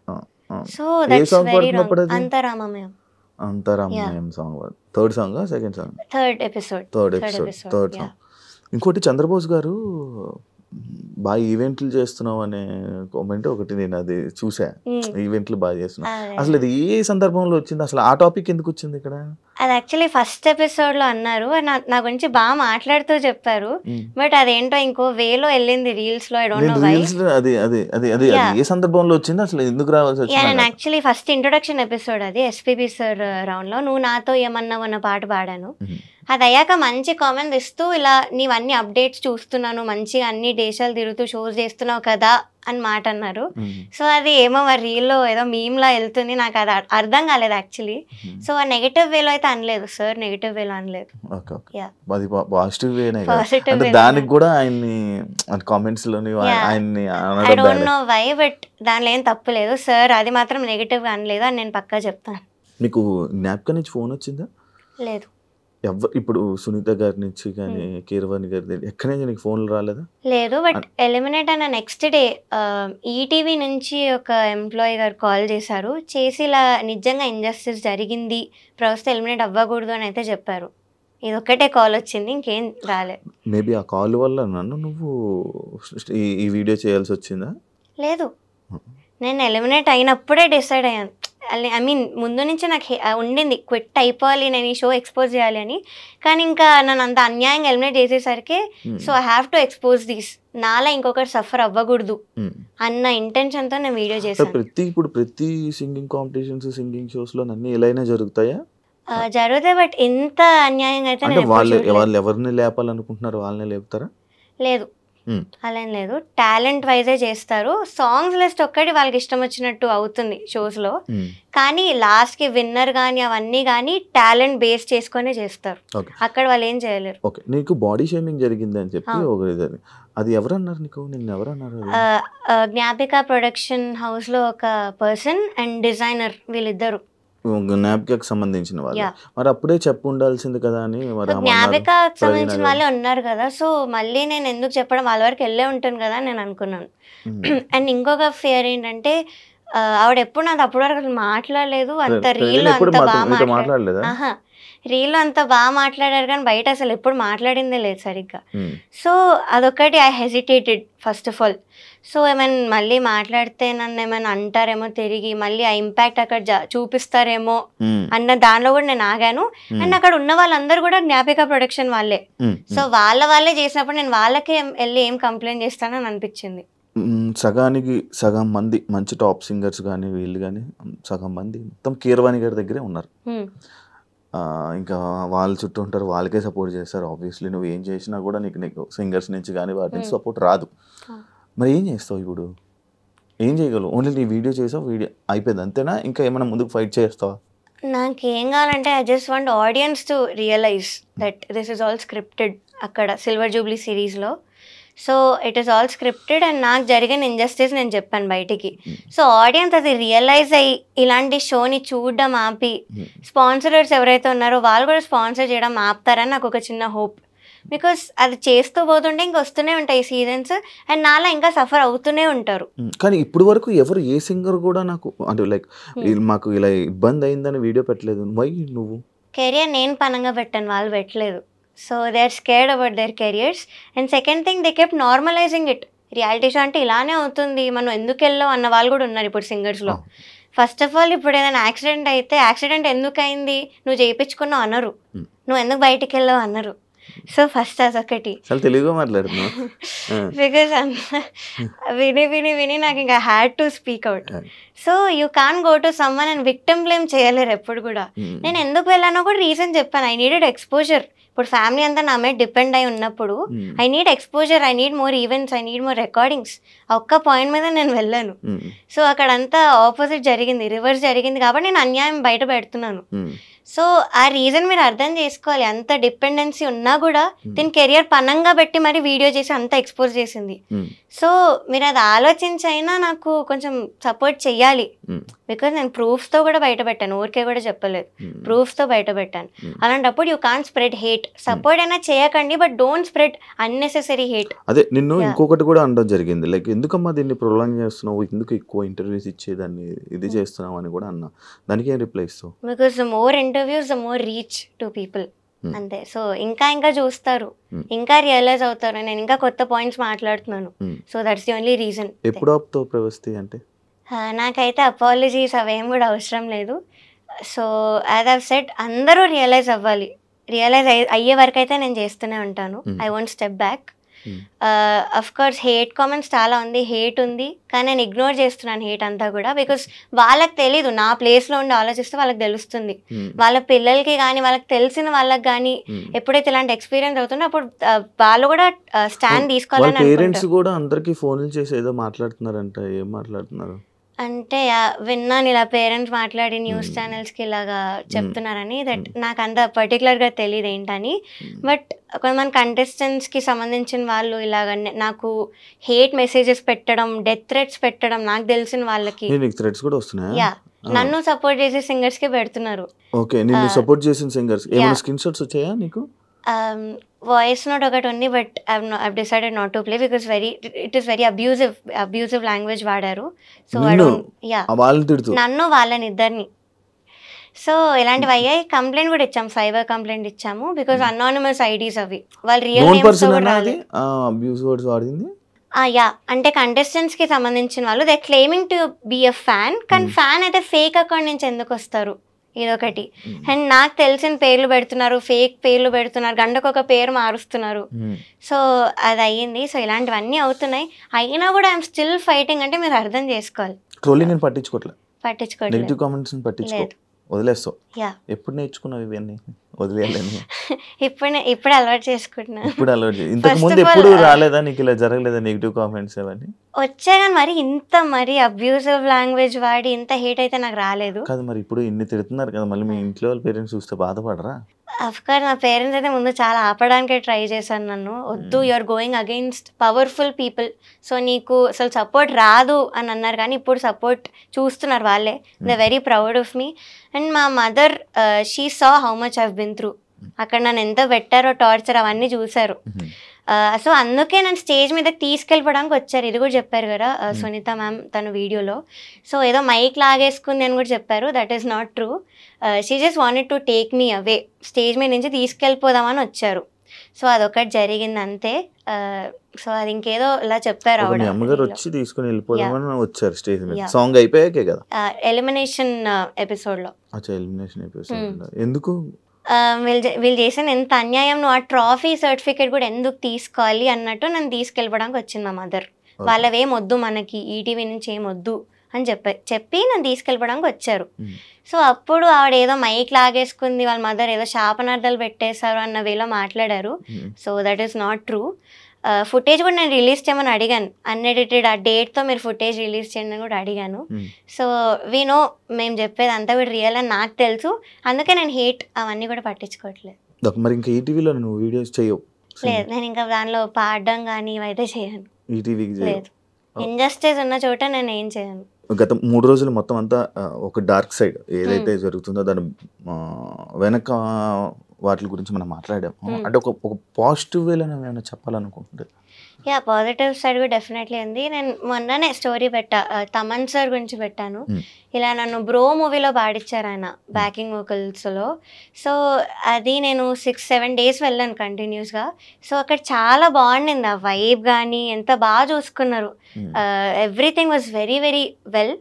So that's very wrong. అంతరామమయం. అంతరామమయం song third song, second song, third song. ఇంకోటి చంద్రబోస్ గారు బాగా ఈవెంట్లు చేస్తున్నావు అనే కామెంట్ ఒకటి నేను అది చూసా. ఈవెంట్లు బాగా చేస్తున్నావు, అసలు ఇది ఏ సందర్భంలో వచ్చింది? అసలు ఆ టాపిక్ ఎందుకు వచ్చింది ఇక్కడ? అది యాక్చువల్లీ ఫస్ట్ ఎపిసోడ్ లో అన్నారు, నా గురించి బాగా మాట్లాడుతూ చెప్పారు. బట్ అదేంటో ఇంకో వేలో వెళ్ళింది రీల్స్ లో. I don't know why. అది ఏ సందర్భంలో వచ్చింది, అసలు ఎందుకు రావాల్సి వచ్చింది? నేను యాక్చువల్లీ ఫస్ట్ ఇంట్రొడక్షన్ ఎపిసోడ్ అది ఎస్పీబీ సార్ రౌండ్ లో నువ్వు నాతో ఏమన్నావు అన్న పాట పాడాను. అది అయ్యాక మంచి కామెంట్ ఇస్తూ ఇలా నీవన్నీ అప్డేట్స్ చూస్తున్నాను, మంచిగా అన్ని దేశాలు తిరుగుతూ షోస్ చేస్తున్నావు కదా అని మాట అన్నారు. సో అది ఏమో మరి రీల్లో ఏదో మీమ్లా వెళ్తుంది, నాకు అది అర్థం కాలేదు యాక్చువల్లీ. సో ఆ నెగటివ్ వేలో అయితే అనలేదు సార్, నెగటివ్ వేలో అనలేదు. దానికి కూడా ఆయన్ని కామెంట్స్ లోని ఆయన్ని I don't know why, but దానిలో ఏం తప్పు లేదు సార్. అది మాత్రం నెగటివ్ గా అనలేదు అని నేను పక్కా చెప్తాను. మీకు జ్ఞాపకం నుంచి ఫోన్ వచ్చిందా? లేదు. ఇప్పుడు సునీత గారి నుంచి కానీ కీరవాణి గారి ఎక్కడి నుంచి నీకు ఫోన్లు రాలేదా? లేదు, బట్ ఎలిమినేట్ అయిన నెక్స్ట్ డే ఈటీవీ నుంచి ఒక ఎంప్లాయీ గారు కాల్ చేశారు, చేసి ఇలా నిజంగా ఇంజస్టిస్ జరిగింది, ప్రస్తుతం ఎలిమినేట్ అవ్వకూడదు అని అయితే చెప్పారు. ఇది ఒక్కటే కాల్ వచ్చింది, ఇంకేం రాలేదు. మేబీ ఆ కాల్ వల్ల నువ్వు ఈ వీడియో చేయాల్సి వచ్చిందా? లేదు, నేను ఎలిమినేట్ అయినప్పుడే డిసైడ్ అయ్యాను. ఐ మీన్ ముందు నుంచి నాకు ఉండింది క్విట్ అయిపోవాలి, నేను ఈ షో ఎక్స్పోజ్ చేయాలి అని. కానీ ఇంకా నన్ను అంత అన్యాయంగా ఎలిమినేట్ చేసేసరికి so I have to expose these, నాలా ఇంకొకటి సఫర్ అవ్వకూడదు అన్న ఇంటెన్షన్తో నేను వీడియో చేశాను. ఇప్పుడు ప్రతి సింగింగ్ కాంపిటీషన్స్, సింగింగ్ షోస్ లో అన్ని ఎలాగైనా జరుగుతాయా? జరుగుతాయి, బట్ ఇంత అన్యాయంగా అయితే వాళ్ళు ఎవరిని లేపాలనుకుంటున్నారు వాళ్ళని లేపుతారా? లేదు, అలా ఏం లేదు. టాలెంట్ వైజే చేస్తారు. సాంగ్స్ లిస్ట్ ఒక్కటి వాళ్ళకి ఇష్టం వచ్చినట్టు అవుతుంది షోస్ లో, కానీ లాస్ట్ కి విన్నర్ గానీ అవన్నీ గానీ టాలెంట్ బేస్ చేసుకునే చేస్తారు. అక్కడ వాళ్ళు ఏం చేయలేరు. ఓకే, నీకు బాడీ షేమింగ్ జరిగింది అని చెప్పి అది ఎవరన్నారు నీకు? నిన్ను ఎవరన్నారు? జ్ఞాపిక ప్రొడక్షన్ హౌస్ లో ఒక పర్సన్ అండ్ డిజైనర్, వీళ్ళిద్దరు జ్ఞాపికకు సంబంధించిన వాళ్ళు. మరి అప్పుడే చెప్పు ఉండాల్సింది కదా అని మరి జ్ఞాపికకు సంబంధించిన వాళ్ళే ఉన్నారు కదా, సో మళ్ళీ నేను ఎందుకు చెప్పడం, వాళ్ళ వరకు వెళ్ళే ఉంటాను కదా నేను అనుకున్నాను. అండ్ ఇంకొక ఫియర్ ఏంటంటే ఆవిడ ఎప్పుడు నాది అప్పటి వరకు అసలు మాట్లాడలేదు, అంత రీల్ అంత బాగా మాట్లాడలేదు, రీల్ అంతా బాగా మాట్లాడారు కానీ బయట అసలు ఎప్పుడు మాట్లాడిందే లేదు సరిగ్గా. సో అదొకటి I hesitated first of all. So ఏమైనా మళ్ళీ మాట్లాడితే నన్ను ఏమైనా అంటారేమో తిరిగి, మళ్ళీ ఆ ఇంపాక్ట్ అక్కడ చూపిస్తారేమో అన్న దానిలో కూడా నేను ఆగాను. అండ్ అక్కడ ఉన్న వాళ్ళందరూ కూడా జ్ఞాపిక ప్రొడక్షన్ వాళ్ళే, సో వాళ్ళే చేసినప్పుడు నేను వాళ్ళకే వెళ్ళి ఏం కంప్లైంట్ చేస్తానని అనిపించింది. సగానికి సగం మంది మంచి టాప్ సింగర్స్ కానీ వీళ్ళు కానీ సగం మంది మొత్తం కీరవాణి గారి దగ్గరే ఉన్నారు. ఇంకా వాళ్ళ చుట్టూ ఉంటారు, వాళ్ళకే సపోర్ట్ చేస్తారు. ఆబ్వియస్లీ నువ్వు ఏం చేసినా కూడా నీకు సింగర్స్ నుంచి కానీ వాటి నుంచి సపోర్ట్ రాదు. మరి ఏం చేస్తావు ఇప్పుడు, ఏం చేయగలవు? ఓన్లీ నీ వీడియో చేసావు, వీడియో అయిపోయింది అంతేనా? ఇంకా ఏమైనా ముందుకు ఫైట్ చేస్తావా? నాకేం కావాలంటే I just want audience to realise that this is all scripted. అక్కడ సిల్వర్ జూబ్లీ సిరీస్లో so it is all scripted and నాకు జరిగిన ఇంజస్టిస్ నేను చెప్పాను బయటికి. సో ఆడియన్స్ అది రియలైజ్ అయ్యి ఇలాంటి షోని చూడడం ఆపి స్పాన్సరర్స్ ఎవరైతే ఉన్నారో వాళ్ళు కూడా స్పాన్సర్ చేయడం ఆపుతారని నాకు ఒక చిన్న హోప్. బికాస్ అది చేస్తూ పోతుంటే ఇంకా వస్తూనే ఉంటాయి సీజన్స్ అండ్ నాలా ఇంకా సఫర్ అవుతూనే ఉంటారు. కానీ ఇప్పుడు వరకు ఎవరు ఏ సింగర్ కూడా నాకు అంటే లైక్ మాకు ఇలా ఇబ్బంది అయిందని వీడియో పెట్టలేదు. వై నువ్వు కెరియర్ నేను పనంగా పెట్టాను, వాళ్ళు పెట్టలేదు. So they are scared about their careers. And second thing they kept normalising it. Reality show అంటే ఇలానే అవుతుంది, మనం ఎందుకు వెళ్ళావు అన్న వాళ్ళు కూడా ఉన్నారు ఇప్పుడు సింగర్స్లో. ఫస్ట్ ఆఫ్ ఆల్ ఇప్పుడు ఏదైనా యాక్సిడెంట్ అయితే యాక్సిడెంట్ ఎందుకు అయింది, నువ్వు చేయించుకున్నావు అనరు, నువ్వు ఎందుకు బయటికి వెళ్ళావు అనరు. సో ఫస్ట్ అదొకటి. తెలుగుగా మాట్లాడుతున్నావు బికాస్ విని విని విని నాకు ఇంకా had to speak out. So you can go to someone and victim blame చేయలేరు ఎప్పుడు కూడా. నేను ఎందుకు వెళ్ళానో కూడా రీజన్ చెప్పాను. I needed exposure. ఇప్పుడు ఫ్యామిలీ అంతా నా మీద డిపెండ్ అయి ఉన్నప్పుడు I need exposure, I need more events, I need more recordings. ఒక్క పాయింట్ మీద నేను వెళ్ళాను. సో అక్కడంతా ఆపోజిట్ జరిగింది, రివర్స్ జరిగింది కాబట్టి నేను అన్యాయం బయట పెడుతున్నాను. సో ఆ రీజన్ మీరు అర్థం చేసుకోవాలి. అంత డిపెండెన్సీ ఉన్నా కూడా దీని కెరియర్ పనంగా పెట్టి మరి వీడియో చేసి అంత ఎక్స్పోజ్ చేసింది. సో మీరు అది ఆలోచించైనా నాకు కొంచెం సపోర్ట్ చెయ్యాలి. బికాజ్ నేను ప్రూఫ్స్తో కూడా బయట పెట్టాను, ఊరికే కూడా చెప్పలేదు, ప్రూఫ్స్తో బయట పెట్టాను. అలాంటప్పుడు you can't spread hate. Support అయినా చేయకండి but don't spread unnecessary hate. అదే నిన్ను ఇంకొకటి కూడా అనడం జరిగింది, లైక్ ఎందుకమ్మా దీన్ని ప్రొలాంగ్ చేస్తున్నావు, ఎందుకు ఎక్కువ ఇంటర్వ్యూస్ ఇచ్చేదాన్ని ఇది చేస్తున్నావు అని కూడా అన్నా. దానికి ఏం రిప్లై ఇస్తావు? Because the more interviews the more reach to people. అంతే. సో ఇంకా చూస్తారు, ఇంకా రియలైజ్ అవుతారు, నేను ఇంకా కొత్త పాయింట్స్ మాట్లాడుతున్నాను. So that's the only reason. ఎప్పుడు ఆపుతావు ప్రవస్తి అంటే? నాకైతే అపాలజీస్ అవేం కూడా అవసరం లేదు. సో యాజ్ ఐవ్ సెడ్ అందరూ రియలైజ్ అవ్వాలి. రియలైజ్ అయ్యే వరకు అయితే నేను చేస్తూనే ఉంటాను. I won't step back. Of course hate comments చాలా ఉంది, హేట్ ఉంది, కానీ నేను ఇగ్నోర్ చేస్తున్నాను హేట్ అంతా కూడా. బికాస్ వాళ్ళకి తెలీదు, నా ప్లేస్లో ఉండి ఆలోచిస్తే వాళ్ళకి తెలుస్తుంది. వాళ్ళ పిల్లలకి కానీ వాళ్ళకి తెలిసిన వాళ్ళకి కానీ ఎప్పుడైతే ఇలాంటి ఎక్స్పీరియన్స్ అవుతుందో అప్పుడు వాళ్ళు కూడా స్టాండ్ తీసుకోవాలని. పేరెంట్స్ కూడా అందరికీ ఫోన్లు చేసి ఏదో మాట్లాడుతున్నారంట, ఏం మాట్లాడుతున్నారు అంటే విన్నాను ఇలా పేరెంట్స్ మాట్లాడి న్యూస్ ఛానల్స్కి ఇలాగా చెప్తున్నారని. దట్ నాకు అంత పర్టికులర్గా తెలియదు ఏంటని. బట్ కొంతమంది కంటెస్టెంట్స్కి సంబంధించిన వాళ్ళు ఇలాగ నాకు హేట్ మెసేజెస్ పెట్టడం, డెత్ థ్రెట్స్ పెట్టడం నాకు తెలిసిన వాళ్ళకి. థ్రెట్స్ కూడా వస్తున్నాయా? యా, నన్ను సపోర్ట్ చేసే సింగర్స్కి పెడుతున్నారు. ఓకే, నిన్ను సపోర్ట్ చేసిన సింగర్స్ ఏమైనా స్క్రీన్ షాట్స్ వచ్చాయా నీకు? వాయిస్ నోట్ ఒకటి ఉంది but I've decided not to play because it is very abusive language వాడారు. సో నన్ను వాళ్ళని ఇద్దరిని. సో ఇలాంటివి అయ్యాయి. కంప్లైంట్ కూడా ఇచ్చాము, సైబర్ కంప్లైంట్ ఇచ్చాము. బికాస్ అనానిమస్ ఐడీస్ అవి, వాళ్ళు రియల్ నేమ్స్ కూడా రాలేదు. యా, అంటే కంటెస్టెంట్స్కి సంబంధించిన వాళ్ళు they claiming to be a fan, కానీ ఫ్యాన్ అయితే ఫేక్ అకౌంట్ నుంచి ఎందుకు వస్తారు, ఇదొకటి. అండ్ నాకు తెలిసిన పేర్లు పెడుతున్నారు, ఫేక్ పేర్లు పెడుతున్నారు, గంటకొక పేరు మారుస్తున్నారు. సో అది అయ్యింది. సో ఇలాంటివన్నీ అవుతున్నాయి. అయినా కూడా ఐఎమ్ స్టిల్ ఫైటింగ్. అంటే మీరు అర్థం చేసుకోవాలి. పట్టించుకోవట్లేదు, వదిలేస్తావు. ఎప్పుడు నేర్చుకున్నావు ఇవన్నీ? వదిలేయాలని ఇప్పుడు అలవాటు చేసుకుంటున్నా. ఇంతకు ముందు ఎప్పుడు రాలేదా నీకు, ఇలా జరగలేదా నెగిటివ్ కామెంట్స్ అవన్నీ? వచ్చా కానీ మరి అబ్యూజివ్ లాంగ్వేజ్ వాడి ఇంత హేట్ అయితే నాకు రాలేదు. కాదు, మరి ఇప్పుడు ఇన్ని తిడుతున్నారు కదా, మళ్ళీ మీ ఇంట్లో వాళ్ళ పేరెంట్స్ చూస్తే బాధపడరా? అఫ్కోర్స్ నా పేరెంట్స్ అయితే ముందు చాలా ఆపడానికే ట్రై చేశాను నన్ను. వద్దు, you are going against powerful people, so నీకు అసలు సపోర్ట్ రాదు అని అన్నారు. కానీ ఇప్పుడు సపోర్ట్ చూస్తున్నారు వాళ్ళే. They very proud of me. And మా mother, she saw how much I've been through. అక్కడ నన్ను ఎంత పెట్టారో టార్చర్ అవన్నీ చూశారు. సో అందుకే నన్ను స్టేజ్ మీదకి తీసుకెళ్ళిపోవడానికి వచ్చారు. ఇది కూడా చెప్పారు కదా సునీత మ్యామ్ తన వీడియోలో. సో ఏదో మైక్ లాగేసుకుంది అని కూడా చెప్పారు. That is not true. She just wanted to take me away, stage మీద నుంచి తీసుకెళ్ళిపోదామని వచ్చారు. సో అదొకటి జరిగింది అంతే. సో అది ఇంకేదో ఇలా చెప్పారు ఆవిడ. అమ్మగారు వచ్చి తీసుకుని వెళ్ళిపోదామని వచ్చారు స్టేజ్ మీద. సాంగ్ అయిపోయాకే కదా, ఎలిమినేషన్ ఎపిసోడ్లో. ఎలిమినేషన్ ఎపిసోడ్ ఎందుకు వీళ్ళు చేసిన ఎంత అన్యాయం, నువ్వు ఆ ట్రాఫీ సర్టిఫికేట్ కూడా ఎందుకు తీసుకోవాలి అన్నట్టు నన్ను తీసుకెళ్ళడానికి వచ్చింది మా మదర్. వాళ్ళవేం వద్దు మనకి, ఈటీవీ నుంచి ఏం వద్దు అని చెప్పి నన్ను తీసుకెళ్ళడానికి వచ్చారు. సో అప్పుడు ఆవిడ ఏదో మైక్ లాగేసుకుంది, వాళ్ళ మదర్ ఏదో శాపనార్థాలు పెట్టేశారు అన్న వేలో మాట్లాడారు. So that is not true. Footage కూడా నేను రిలీజ్ చేయమని అడిగాను, అన్ఎడిటెడ్ ఆ డేట్తో మీరు ఫుటేజ్ రిలీజ్ చేయండి అని కూడా అడిగాను. సో వీ నో మేము చెప్పేది అంతా కూడా రియల్ అని నాకు తెలుసు. అందుకే నేను హేట్ అవన్నీ కూడా పట్టించుకోవట్లేదు. మరి ఇంకా ఈటీవీలో నువ్వు వీడియోస్ చేయవు? లేదు, నేను ఇంకా దానిలో పాడడం కానీ ఇవైతే చేయను. ఈటీవీకి లేదు, ఇంజస్టిస్ ఉన్న చోట నేను ఏం చేయను. గత 3 రోజులు మొత్తం అంతా ఒక డార్క్ సైడ్ ఏదైతే జరుగుతుందో దాని వెనక వాటి గురించి మనం మాట్లాడాము. అంటే ఒక పాజిటివ్ వేలో ఏమైనా చెప్పాలనుకుంటుంది? యా, పాజిటివ్ సైడ్ కూడా డెఫినెట్లీ ఉంది. నేను మొన్ననే స్టోరీ పెట్టా, తమన్ సార్ గురించి పెట్టాను. ఇలా నన్ను బ్రో మూవీలో పాడించారు ఆయన బ్యాకింగ్ వోకల్స్లో. సో అది నేను 6-7 డేస్ వెళ్ళాను కంటిన్యూస్గా. సో అక్కడ చాలా బాగుండింది, ఆ వైబ్ కానీ ఎంత బాగా చూసుకున్నారు. Everything was very very well.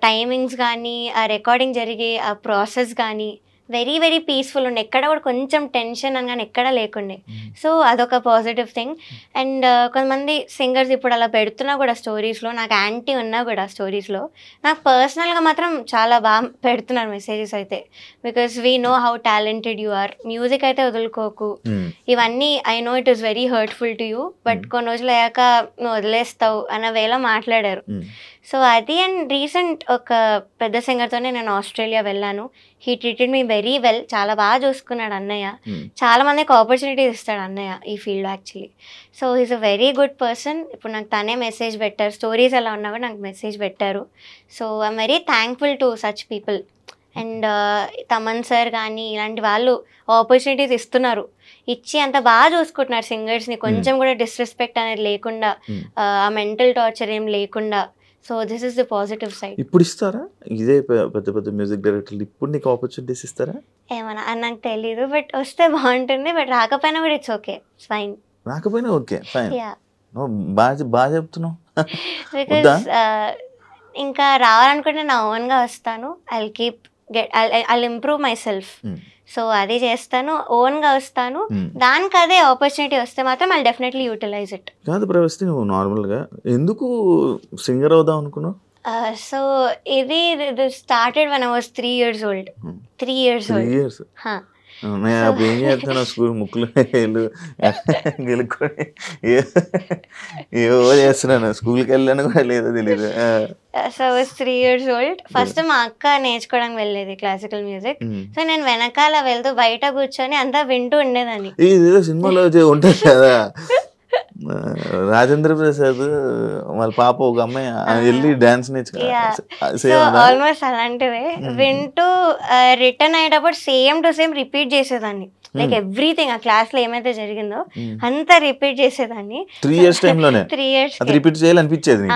Timings కానీ, ఆ రికార్డింగ్ జరిగే ఆ ప్రాసెస్ కానీ వెరీ వెరీ పీస్ఫుల్ ఉండే. ఎక్కడ కూడా కొంచెం టెన్షన్ అని కానీ ఎక్కడా లేకుండే. సో అదొక పాజిటివ్ థింగ్. అండ్ కొంతమంది సింగర్స్ ఇప్పుడు అలా పెడుతున్నా కూడా స్టోరీస్లో, నాకు యాంటీ ఉన్నా కూడా స్టోరీస్లో నాకు పర్సనల్గా మాత్రం చాలా బాగా పెడుతున్నారు మెసేజెస్ అయితే. Because we know how talented you are, music అయితే వదులుకోకు, ఇవన్నీ I know it is very hurtful to you, but కొన్ని రోజులు అయ్యాక నువ్వు వదిలేస్తావు అన్న వేళ మాట్లాడారు. సో అది. అండ్ రీసెంట్ ఒక పెద్ద సింగర్తోనే నేను ఆస్ట్రేలియా వెళ్ళాను. He treated me very well, చాలా బాగా చూసుకున్నాడు అన్నయ్య. చాలా మందికి ఆపర్చునిటీస్ ఇస్తాడు అన్నయ్య ఈ field actually. So he's a very good person. ఇప్పుడు నాకు తనే మెసేజ్ పెట్టారు, స్టోరీస్ ఎలా ఉన్నా కూడా నాకు మెసేజ్ పెట్టారు. So I'm very thankful to such people. And Thaman sir కానీ ఇలాంటి వాళ్ళు ఆపర్చునిటీస్ ఇస్తున్నారు, ఇచ్చి అంత బాగా చూసుకుంటున్నారు సింగర్స్ని. కొంచెం కూడా డిస్రెస్పెక్ట్ అనేది లేకుండా, ఆ మెంటల్ టార్చర్ ఏం లేకుండా. So this is the positive side. ఇప్పుడు ఇస్తారా ఇదే పెద్ద పెద్ద మ్యూజిక్ డైరెక్టర్లు ఇప్పుడు నీకు ఆపర్చునిటీస్ ఇస్తారా? ఏమన్నా నాకు తెలీదు, బట్ వస్తే బాగుంటుంది. బట్ రాకపోయినా కూడా ఇట్స్ ఓకే, ఫైన్. రాకపోయినా ఓకే, ఫైన్. బాగా చెప్తున్నావు. బికాస్ ఇంకా రావాలనుకుంటే నా ఓన్గా వస్తాను. I'll improve my self. So అది చేస్తాను, ఓన్గా వస్తాను. దానికి అదే ఆపర్చునిటీ వస్తే మాత్రం ఐ డెఫినెట్లీ యూటిలైజ్ ఇట్. కాదు ప్రవేశ్, నువ్వు నార్మల్గా ఎందుకు సింగర్ అవుదాం అనుకున్నావు? సో ఇది started when I was 3 years old. 3 years old. 3 years. నేను అప్పుడు ఏం చేస్తాను, స్కూల్ ముక్కులు గెలుక్కొని ఏవో చేస్తున్నాను, స్కూల్కి వెళ్ళాను కూడా లేదో తెలియదు. So I was 3 years old. First మా అక్క నేర్చుకోవడానికి వెళ్ళేది క్లాసికల్ మ్యూజిక్. సో నేను వెనకాల వెళ్తూ బయట కూర్చొని అంతా వింటూ ఉండేదాన్ని. ఇదేదో సినిమాలో ఉంటుంది కదా, రాజేంద్ర ప్రసాద్ వాళ్ళ పాప ఒక అమ్మాయి వెళ్ళి డాన్స్ ఆల్మోస్ట్ అలాంటివే వింటూ రిటర్న్ అయ్యేటప్పుడు సేమ్ టు సేమ్ రిపీట్ చేసేదాన్ని. లైక్ ఎవ్రీథింగ్ ఆ క్లాస్ లో ఏమైతే జరిగిందో అంతా రిపీట్ చేసేదాన్ని. 3 years టైంలోనే 3 years రిపీట్ చేయాలనిపించేది.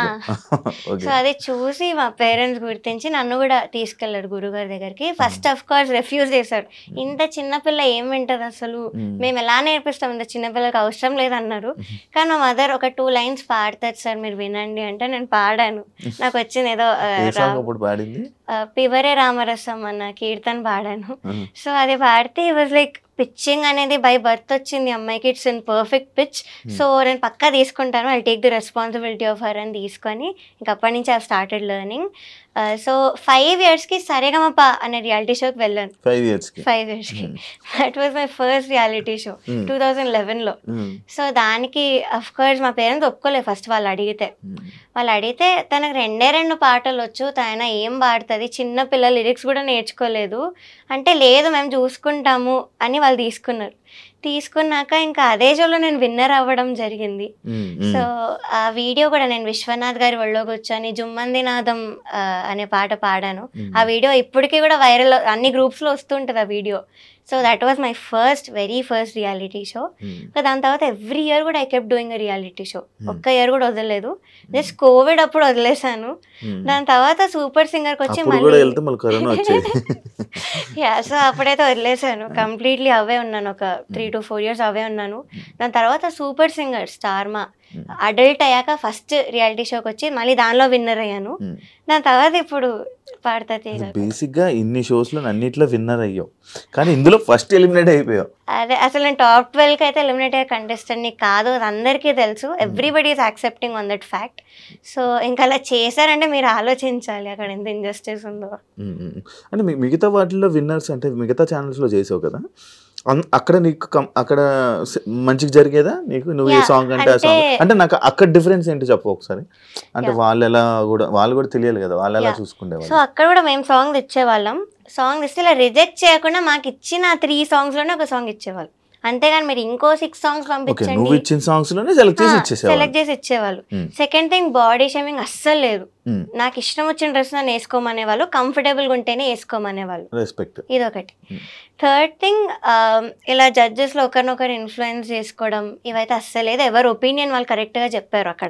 సో అది చూసి మా పేరెంట్స్ గుర్తించి నన్ను కూడా తీసుకెళ్లారు గురుగారి దగ్గరికి. ఫస్ట్ ఆఫ్ కోర్స్ రిఫ్యూజ్ చేశారు. ఇంత చిన్నపిల్ల ఏం వింటది అసలు, మేము ఎలా నేర్పిస్తాం, ఇంత చిన్నపిల్లకి అవసరం లేదన్నారు. కానీ మా మదర్ ఒక 2 lines పాడతారు సార్ మీరు వినండి అంటే నేను పాడాను. నాకు వచ్చింది ఏదో పివరే రామరసం అన్న కీర్తన పాడాను. సో అది పాడితే ఇట్ వాజ్ లైక్ పిచ్చింగ్ అనేది బై బర్త్ వచ్చింది అమ్మాయికి. It's in perfect pitch. So నేను పక్కా తీసుకుంటాను, I take the responsibility of her అని తీసుకొని ఇంక అప్పటి నుంచి ఐ స్టార్టెడ్ లెర్నింగ్. సో 5 yearsకి సరేగమప అనే రియాలిటీ షోకి వెళ్ళాను. 5 yearsకి that was my first reality show 2011లో. సో దానికి అఫ్ కోర్స్ మా పేరెంట్స్ ఒప్పుకోలేదు ఫస్ట్. వాళ్ళు అడిగితే వాళ్ళు అడిగితే తనకు 2 పాటలు వచ్చు, తన ఏం పాడుతుంది, చిన్న పిల్లల లిరిక్స్ కూడా నేర్చుకోలేదు అంటే, లేదు మేము చూసుకుంటాము అని వాళ్ళు తీసుకున్నాక ఇంకా అదే షోలో నేను విన్నర్ అవ్వడం జరిగింది. సో ఆ వీడియో కూడా నేను విశ్వనాథ్ గారి ఒళ్ళో కూర్చొని జుమ్మంది నాదం అనే పాట పాడాను. ఆ వీడియో ఇప్పటికీ కూడా వైరల్, అన్ని గ్రూప్స్లో వస్తుంటుంది ఆ video. So that was my very first reality show. దాని తర్వాత ఎవ్రీ ఇయర్ కూడా I kept doing reality show. ఒక్క ఇయర్ కూడా వదలలేదు. జస్ట్ కోవిడ్ అప్పుడు వదిలేసాను. దాని తర్వాత సూపర్ సింగర్కి వచ్చి యా, సో అప్పుడైతే వదిలేసాను కంప్లీట్లీ. అవే ఉన్నాను ఒక 3 to 4 years అవే ఉన్నాను. దాని తర్వాత సూపర్ సింగర్ స్టార్మా అడల్ట్ అయ్యాక ఫస్ట్ రియాలిటీ షోకి వచ్చి మళ్ళీ దానిలో విన్నర్ అయ్యాను. దాని తర్వాత ఇప్పుడు పాడతాయి. బేసిక్ గా ఇన్ని షోస్ లో అన్నిట్లో విన్నర్ అయ్యావు, కానీ ఇందులో ఫస్ట్ ఎలిమినేట్ అయిపోయావు. అదే అసలు నేను టాప్ 12కి అయితే ఎలిమినేట్ అయ్యే కంటెస్టెంట్ ని కాదు, అది అందరికీ తెలుసు. Everybody is accepting on that fact. So ఇంకా అలా చేశారంటే మీరు ఆలోచించాలి అక్కడ ఎంత ఇంజస్టిస్ ఉందో. అంటే మిగతా వాటిల్లో విన్నర్స్ అంటే మిగతా ఛానల్స్ లో చేసావు కదా, అక్కడ నీకు అక్కడ మంచిగా జరిగేదా నీకు? నువ్వు ఏ సాంగ్ అంటే ఆ సాంగ్ అంటే నాకు అక్కడ డిఫరెన్స్ ఏంటి చెప్పు ఒకసారి. అంటే వాళ్ళు కూడా తెలియాలి కదా, వాళ్ళు ఎలా చూసుకునేవాళ్ళు. సో అక్కడ కూడా మేము సాంగ్ తెచ్చేవాళ్ళం. సాంగ్ ఇస్తే ఇలా రిజెక్ట్ చేయకుండా మాకు ఇచ్చిన 3 songs లోనే ఒక సాంగ్ ఇచ్చేవాళ్ళు. అంతేగాని మీరు ఇంకో 6 songs పంపించండి, సెలెక్ట్ చేసి ఇచ్చేవాళ్ళు. సెకండ్ థింగ్, బాడీ షేమింగ్ అస్సలు లేదు. నాకు ఇష్టం వచ్చిన డ్రెస్ నన్ను వేసుకోమనేవాళ్ళు, కంఫర్టబుల్గా ఉంటేనే వేసుకోమనేవాళ్ళు. ఇదొకటి. థర్డ్ థింగ్, ఇలా జడ్జెస్లో ఒకరినొకరు ఇన్ఫ్లుయెన్స్ చేసుకోవడం ఇవైతే అస్సలు లేదు. ఎవరు ఒపీనియన్ వాళ్ళు కరెక్ట్గా చెప్పారు. అక్కడ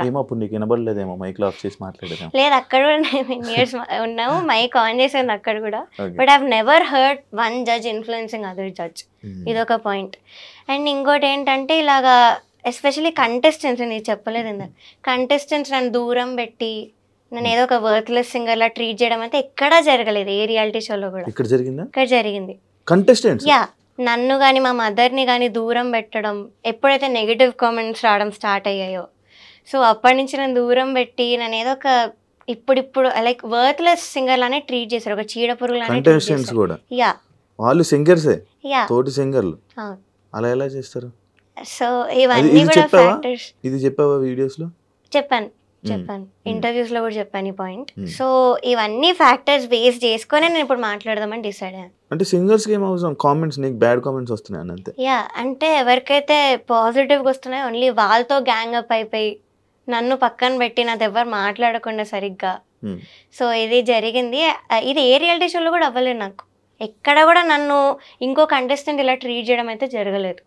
లేదు, అక్కడ కూడా నేను ఇయర్స్ ఉన్నాము, మైక్ ఆన్ చేసింది అక్కడ కూడా. But I have never heard one judge influencing other judge. ఇదొక పాయింట్. అండ్ ఇంకోటి ఏంటంటే ఇలాగా ఎస్పెషలీ కంటెస్టెంట్స్, నేను చెప్పలేదు ఇందాక, కంటెస్టెంట్స్ నన్ను దూరం పెట్టి నేను ఏదో ఒక వర్త్లెస్ సింగర్ లా ట్రీట్ చేయడం అయితే ఎక్కడా జరగలేదు ఏ రియాలిటీ షోలో కూడా. ఇక్కడ జరిగింది. యా, నన్ను కానీ మా మదర్ని కానీ దూరం పెట్టడం, ఎప్పుడైతే నెగిటివ్ కామెంట్స్ రావడం స్టార్ట్ అయ్యాయో, సో అప్పటి నుంచి నన్ను దూరం పెట్టి నన్ను ఏదో ఒక ఇప్పుడు లైక్ వర్త్లెస్ సింగర్ లానే ట్రీట్ చేశారు, ఒక చీడ పురుగు లానే. యా, వాళ్ళు సింగర్సే, యా తోటి సింగర్లు, అలా ఎలా చేస్తారు? సో ఇవన్నీ కూడా ఫ్యాక్టర్స్. ఇది చెప్పావా వీడియోస్ లో? చెప్పాను, ఇంటర్వ్యూస్ లో కూడా చెప్పాను ఈ పాయింట్. సో ఇవన్నీ ఫ్యాక్టర్స్ బేస్ చేసుకొని నేను ఇప్పుడు మాట్లాడదామని డిసైడ్ అయ్యాను. అంటే సింగర్స్ కి ఏం అవసరం, కామెంట్స్ నీకు బ్యాడ్ కామెంట్స్ వస్తున్నాయి అంతే. యా, అంటే ఎవరికైతే పాజిటివ్ గా వస్తున్నాయో ఓన్లీ వాళ్ళతో గ్యాంగ్ అప్ అయిపోయి నన్ను పక్కన పెట్టి నాతో ఎవరు మాట్లాడకుండా సరిగ్గా. సో ఇది జరిగింది. ఇది ఏ రియాలిటీ షోలో కూడా అవ్వలేదు నాకు. ఎక్కడ కూడా నన్ను ఇంకో కంటెస్టెంట్ ఇలా ట్రీట్ చేయడం అయితే జరగలేదు.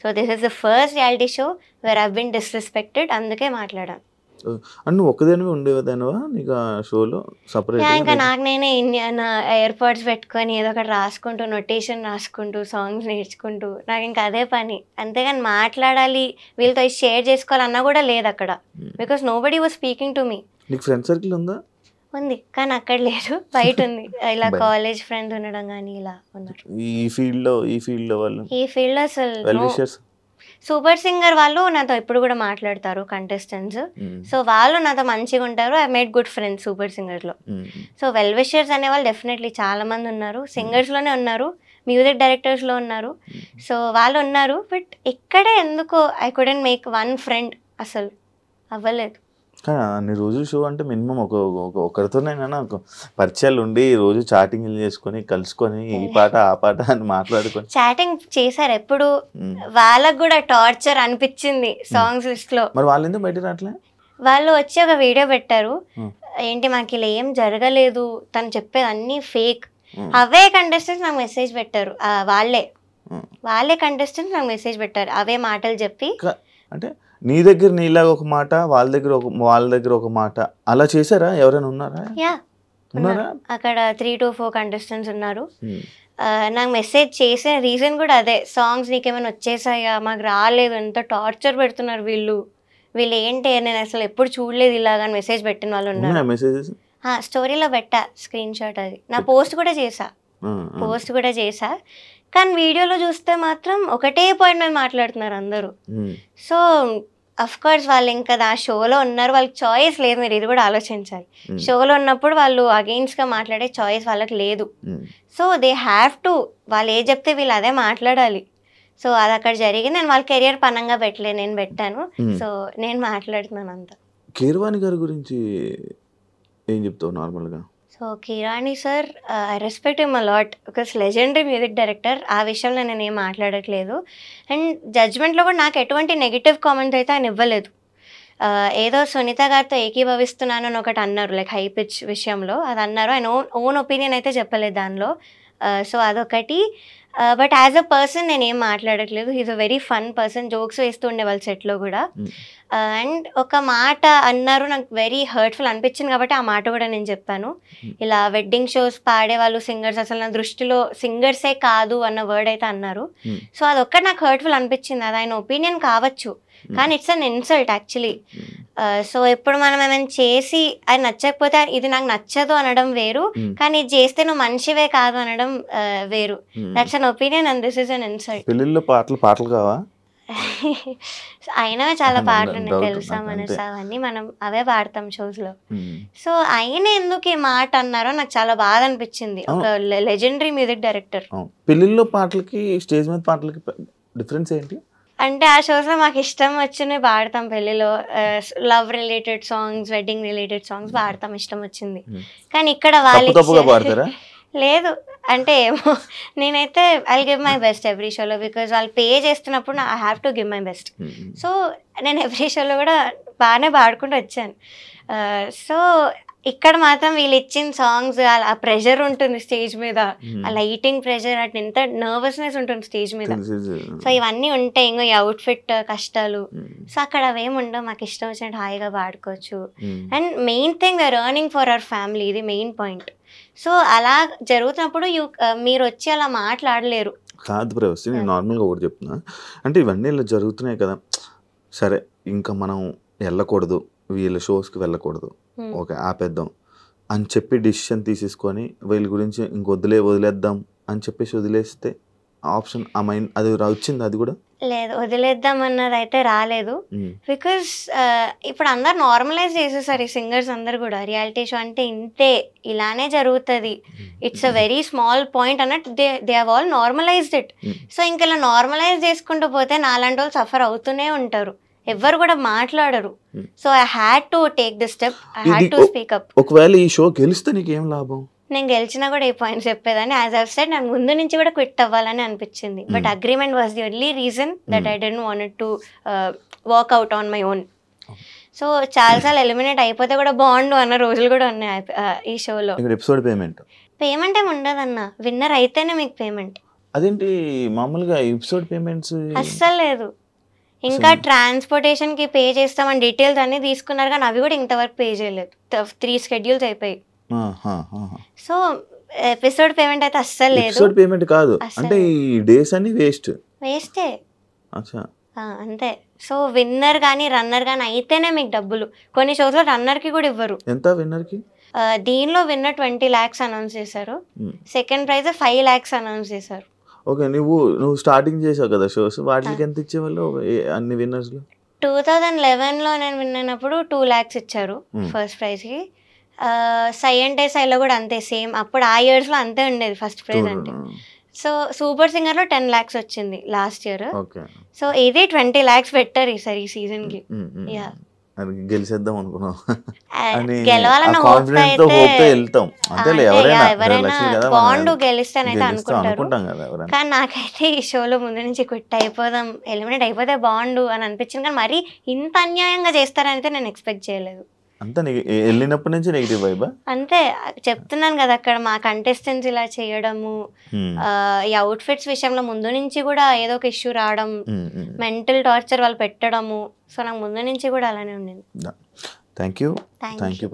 So this is the first reality show where I been disrespected. అందుకే మాట్లాడాను. నువ్వు ఒక్కదానివే ఉండేదానివా నీకు ఆ షోలో సపరేట్? ఇంకా నాకు నేనే నా ఎయిర్పాడ్స్ పెట్టుకొని ఏదో ఒకటి రాసుకుంటూ, నొటేషన్ రాసుకుంటూ, సాంగ్స్ నేర్చుకుంటూ, నాకు ఇంకా అదే పని. అంతేగాని మాట్లాడాలి, వీళ్ళతో షేర్ చేసుకోవాలన్నా కూడా లేదు అక్కడ. Because nobody was speaking to me. నీకు ఫ్రెండ్ సర్కిల్ ఉందా? ఉంది, కానీ అక్కడ లేదు, బయట ఉంది. ఇలా కాలేజ్ ఫ్రెండ్స్ ఉండడం కానీ ఇలా ఉన్నారు. ఈ ఫీల్డ్ లో అసలు సూపర్ సింగర్ వాళ్ళు నాతో ఎప్పుడు కూడా మాట్లాడతారు కంటెస్టెంట్స్. సో వాళ్ళు నాతో మంచిగా ఉంటారు. I made good friends super singer లో. సో వెల్ విషర్స్ అనే వాళ్ళు డెఫినెట్లీ చాలా మంది ఉన్నారు. సింగర్స్ లోనే ఉన్నారు, మ్యూజిక్ డైరెక్టర్స్ లో ఉన్నారు. సో వాళ్ళు ఉన్నారు. బట్ ఇక్కడే ఎందుకో I couldn't make one friend, అసలు అవ్వలేదు. అన్ని రోజులు షో అంటే మినిమం ఒకరితోనైనా పరిచయాలు ఉండి రోజు చాటింగ్ చేసుకొని కలుసుకొని ఈ పాట ఆ పాట అని మాట్లాడుకొని చాటింగ్ చేశారు. ఎప్పుడు వాళ్ళకు కూడా టార్చర్ అనిపించింది సాంగ్స్ లిస్ట్ లో. మరి వాళ్ళు ఎందుకు బయట రావట్లే? వాళ్ళు వచ్చి ఒక వీడియో పెట్టారు, ఏంటి మాకు ఇలా ఏం జరగలేదు, తను చెప్పేది అన్ని ఫేక్. అవే కంటెస్టెంట్స్ నాకు మెసేజ్ పెట్టారు, వాళ్ళే కంటెస్టెంట్స్ నాకు మెసేజ్ పెట్టారు అవే మాటలు చెప్పి. అంటే నీ దగ్గర నీలాగా ఒక మాట, వాళ్ళ దగ్గర ఒక మాట, అలా చేశారా? ఎవరైనా ఉన్నారా? అక్కడ 3 to 4 కంటెస్టెంట్స్ ఉన్నారు. నాకు మెసేజ్ చేసిన రీజన్ కూడా అదే, సాంగ్స్ నీకేమైనా వచ్చేసాయా, మాకు రాలేదు, ఎంత టార్చర్ పెడుతున్నారు వీళ్ళు ఏంటి, నేను అసలు ఎప్పుడు చూడలేదు ఇలాగా మెసేజ్ పెట్టిన వాళ్ళు ఉన్నారు. స్టోరీలో పెట్టా స్క్రీన్ షాట్, అది నా పోస్ట్ కూడా చేసా. కానీ వీడియోలో చూస్తే మాత్రం ఒకటే పాయింట్ మీద మాట్లాడుతున్నారు అందరూ. సో అఫ్ కోర్స్ వాళ్ళు ఇంకా ఆ షోలో ఉన్నారు, వాళ్ళకి చాయిస్ లేదు. మీరు ఇది కూడా ఆలోచించాలి, షోలో ఉన్నప్పుడు వాళ్ళు అగెయిన్స్ట్గా మాట్లాడే చాయిస్ వాళ్ళకి లేదు. సో దే హ్యావ్ టు, వాళ్ళు ఏ చెప్తే వీళ్ళు అదే మాట్లాడాలి. సో అది అక్కడ జరిగింది. నేను వాళ్ళ కెరియర్ పనంగా పెట్టలేదు, నేను పెట్టాను. సో నేను మాట్లాడుతున్నాను అంతా. కీరవాణి గారి గురించి ఏం చెప్తావు నార్మల్గా? So Keeravani sir, I respect him a lot because legendary music director. ఆ విషయంలో నేను ఏం మాట్లాడట్లేదు. అండ్ జడ్జ్మెంట్లో కూడా నాకు ఎటువంటి నెగిటివ్ కామెంట్ అయితే ఆయన ఇవ్వలేదు. ఏదో సునీత గారితో ఏకీభవిస్తున్నాను అని ఒకటి అన్నారు, లైక్ హై పిచ్ విషయంలో అది అన్నారు. ఆయన ఓన్ ఒపీనియన్ అయితే చెప్పలేదు దానిలో. సో అదొకటి. బట్ యాజ్ అ పర్సన్ నేను ఏం మాట్లాడట్లేదు. He's a very fun person, jokes వేస్తూ ఉండేవాళ్ళు సెట్లో కూడా. అండ్ ఒక మాట అన్నారు, నాకు వెరీ హర్ట్ఫుల్ అనిపించింది కాబట్టి ఆ మాట కూడా నేను చెప్పాను. ఇలా వెడ్డింగ్ షోస్ పాడేవాళ్ళు సింగర్స్ అసలు నా దృష్టిలో సింగర్సే కాదు అన్న వర్డ్ అయితే అన్నారు. సో అదొక్కటి నాకు హర్ట్ఫుల్ అనిపించింది. అది ఆయన ఒపీనియన్ కావచ్చు, కానీ it's an insult actually. So ఎప్పుడు మనం ఏమైనా చేసి అది నచ్చకపోతే ఇది నాకు నచ్చదు అనడం వేరు, కానీ ఇది చేస్తే నువ్వు మనిషివే కాదు అనడం వేరు. That's an opinion and this is an insult. పెళ్ళిళ్ళలో పాటలు కావా? అయినా చాలా పాటలు ఉన్నాయి, తెలుసా మనసు, అవన్నీ మనం అవే పాడతాం షోస్ లో. సో ఆయన ఎందుకు ఈ మాట అన్నారో నాకు చాలా బాధ అనిపించింది. ఒక లెజెండరీ మ్యూజిక్ డైరెక్టర్. పెళ్ళిళ్ళలో పాటలకి స్టేజ్ మీద పాటలకి డిఫరెన్స్ ఏంటి అంటే ఆ షోస్లో మాకు ఇష్టం వచ్చినవి పాడతాం. పెళ్ళిలో love related songs, wedding related songs పాడతాం ఇష్టం వచ్చింది. కానీ ఇక్కడ వాళ్ళు లేదు అంటే ఏమో, నేనైతే I give my best every షోలో, బికాజ్ వాళ్ళు పే చేస్తున్నప్పుడు I have to give my best. So నేను ఎవ్రీ షోలో కూడా బాగానే పాడుకుంటూ వచ్చాను. సో ఇక్కడ మాత్రం వీళ్ళు ఇచ్చిన సాంగ్స్ ఆ ప్రెషర్ ఉంటుంది స్టేజ్ మీద, ఆ లైటింగ్ ప్రెషర్, అట్లా ఎంత నర్వస్నెస్ ఉంటుంది స్టేజ్ మీద. సో ఇవన్నీ ఉంటాయి, ఇంకో ఈ అవుట్ఫిట్ కష్టాలు. సో అక్కడ అవేమి ఉండవు, మాకు ఇష్టం వచ్చినట్టు హాయిగా పాడుకోవచ్చు. And main thing we are earning for our family, ఇది మెయిన్ పాయింట్. సో అలా జరుగుతున్నప్పుడు మీరు వచ్చి అలా మాట్లాడలేరు. కాదు ప్రవస్తి, నేను నార్మల్గా ఒకటి చెప్తున్నా, అంటే ఇవన్నీ ఇలా జరుగుతున్నాయి కదా, సరే ఇంకా మనం వెళ్ళకూడదు, వీళ్ళ షోస్కి వెళ్ళకూడదు, ఓకే ఆపేద్దాం అని చెప్పి డిసిషన్ తీసేసుకొని వీళ్ళ గురించి వదిలేద్దాం అని చెప్పేసి వదిలేస్తే ఆప్షన్ ఆ మైండ్ అది వచ్చింది? అది కూడా లేదు, వదిలేద్దాం అన్నది అయితే రాలేదు. బికాస్ ఇప్పుడు అందరు నార్మలైజ్ చేసేసారు, ఈ సింగర్స్ అందరు కూడా రియాలిటీ షో అంటే ఇంతే, ఇలానే జరుగుతుంది, it's a very small point అన్నట్టు they have all normalized it. So ఇంక ఇలా నార్మలైజ్ చేసుకుంటూ పోతే నాలాంటి వాళ్ళు సఫర్ అవుతూనే ఉంటారు, ఎవ్వరు కూడా మాట్లాడరు. So I had to take this step, I had to speak up. ఒకవేళ ఈ షో గెలిస్తే నీకు ఏం లాభం? నేను గెలిచినా కూడా ఈ పాయింట్స్ చెప్పేదాన్ని. యాజ్ ఐ సెడ్, నాకు ముందు నుంచి కూడా క్విట్ అవ్వాలని అనిపించింది, but agreement was the only reason that I don't want to work out on my own. So చాలాసార్లు ఎలిమినేట్ అయిపోతే కూడా బాగుండు అన్న రోజులు కూడా ఉన్నాయి ఈ షోలో. ఎపిసోడ్ పేమెంట్ ఏమి ఉండదన్న, విన్నర్ అయితేనే మీకు పేమెంట్. అదేంటి మామూలుగా ఎపిసోడ్ పేమెంట్స్ అస్సలు లేదు. ఇంకా ట్రాన్స్పోర్టేషన్కి పే చేస్తామని డీటెయిల్స్ అన్నీ తీసుకున్నారు, కానీ అవి కూడా ఇంతవరకు పే చేయలేదు. 3 schedules అయిపోయి. సో ఎపిసోడ్ పేమెంట్ అయితే అస్సలు లేదు. ఎపిసోడ్ పేమెంట్ కాదు అంటే ఈ డేస్ అన్ని వేస్టే. అచ్చా, అంతే. సో విన్నర్ కానీ రన్నర్ కానీ అయితేనే మీకు డబ్బులు. కొన్ని షోస్లో రన్నర్కి కూడా ఇవ్వరు. ఎంత విన్నర్కి? దీనిలో విన్నర్ 20 lakhs అనౌన్స్ చేశారు, సెకండ్ ప్రైజ్ 5 lakhs అనౌన్స్ చేశారు. ఓకే, నువ్వు స్టార్టింగ్ చేసావు కదా షోస్, వాటికి ఎంత ఇచ్చేవాళ్ళు అన్ని విన్నర్స్? 2011లో నేను విన్నప్పుడు 2 lakhs ఇచ్చారు ఫస్ట్ ప్రైజ్కి. సై అంటే సైలో కూడా అంతే, సేమ్. అప్పుడు ఆ ఇయర్స్లో అంతే ఉండేది ఫస్ట్ ప్రైజ్ అంటే. సో సూపర్ సింగర్లో 10 lakhs వచ్చింది లాస్ట్ ఇయర్. సో ఇది 20 lakhs పెట్టారు ఈసారి ఈ సీజన్కి. గెలిచేద్దాం అనుకున్నాం, గెలవాలన్న ఎవరైనా బాండ్ గెలిస్తానైతే అనుకుంటారు. కానీ నాకైతే ఈ షోలో ముందు నుంచి క్విట్ అయిపోదాం, ఎలిమినేట్ అయిపోతే బాండు అని అనిపించింది. కానీ మరి ఇంత అన్యాయంగా చేస్తారనైతే నేను ఎక్స్పెక్ట్ చేయలేదు. అంతా వెళ్ళినప్పటి నుంచి నెగిటివ్ వైబ్. అంతే చెప్తున్నాను కదా, అక్కడ మా కంటెస్టెంట్స్ ఇలా చేయడము, ఈ అవుట్ఫిట్స్ విషయంలో ముందు నుంచి కూడా ఏదో ఒక ఇష్యూ రావడం, మెంటల్ టార్చర్ వాళ్ళు పెట్టడము. సో నాకు ముందు నుంచి కూడా అలానే ఉండింది. థ్యాంక్ యూ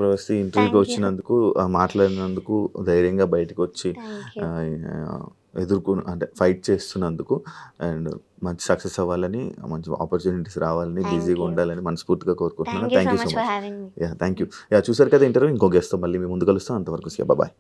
ప్రవస్తి, ఇంటర్వ్యూకి వచ్చినందుకు, మాట్లాడినందుకు, ధైర్యంగా బయటకు వచ్చి అంటే ఫైట్ చేస్తున్నందుకు, అండ్ మంచి సక్సెస్ అవ్వాలని, మంచి ఆపర్చునిటీస్ రావాలని, బిజీగా ఉండాలని మనస్ఫూర్తిగా కోరుకుంటున్నాను. Thank you so much. Thank you. చూసారు కదా ఇంటర్వ్యూ, ఇంకో గెస్ట్తో మళ్ళీ మీ ముందు కలుస్తాం. అంతవరకు బాయ్.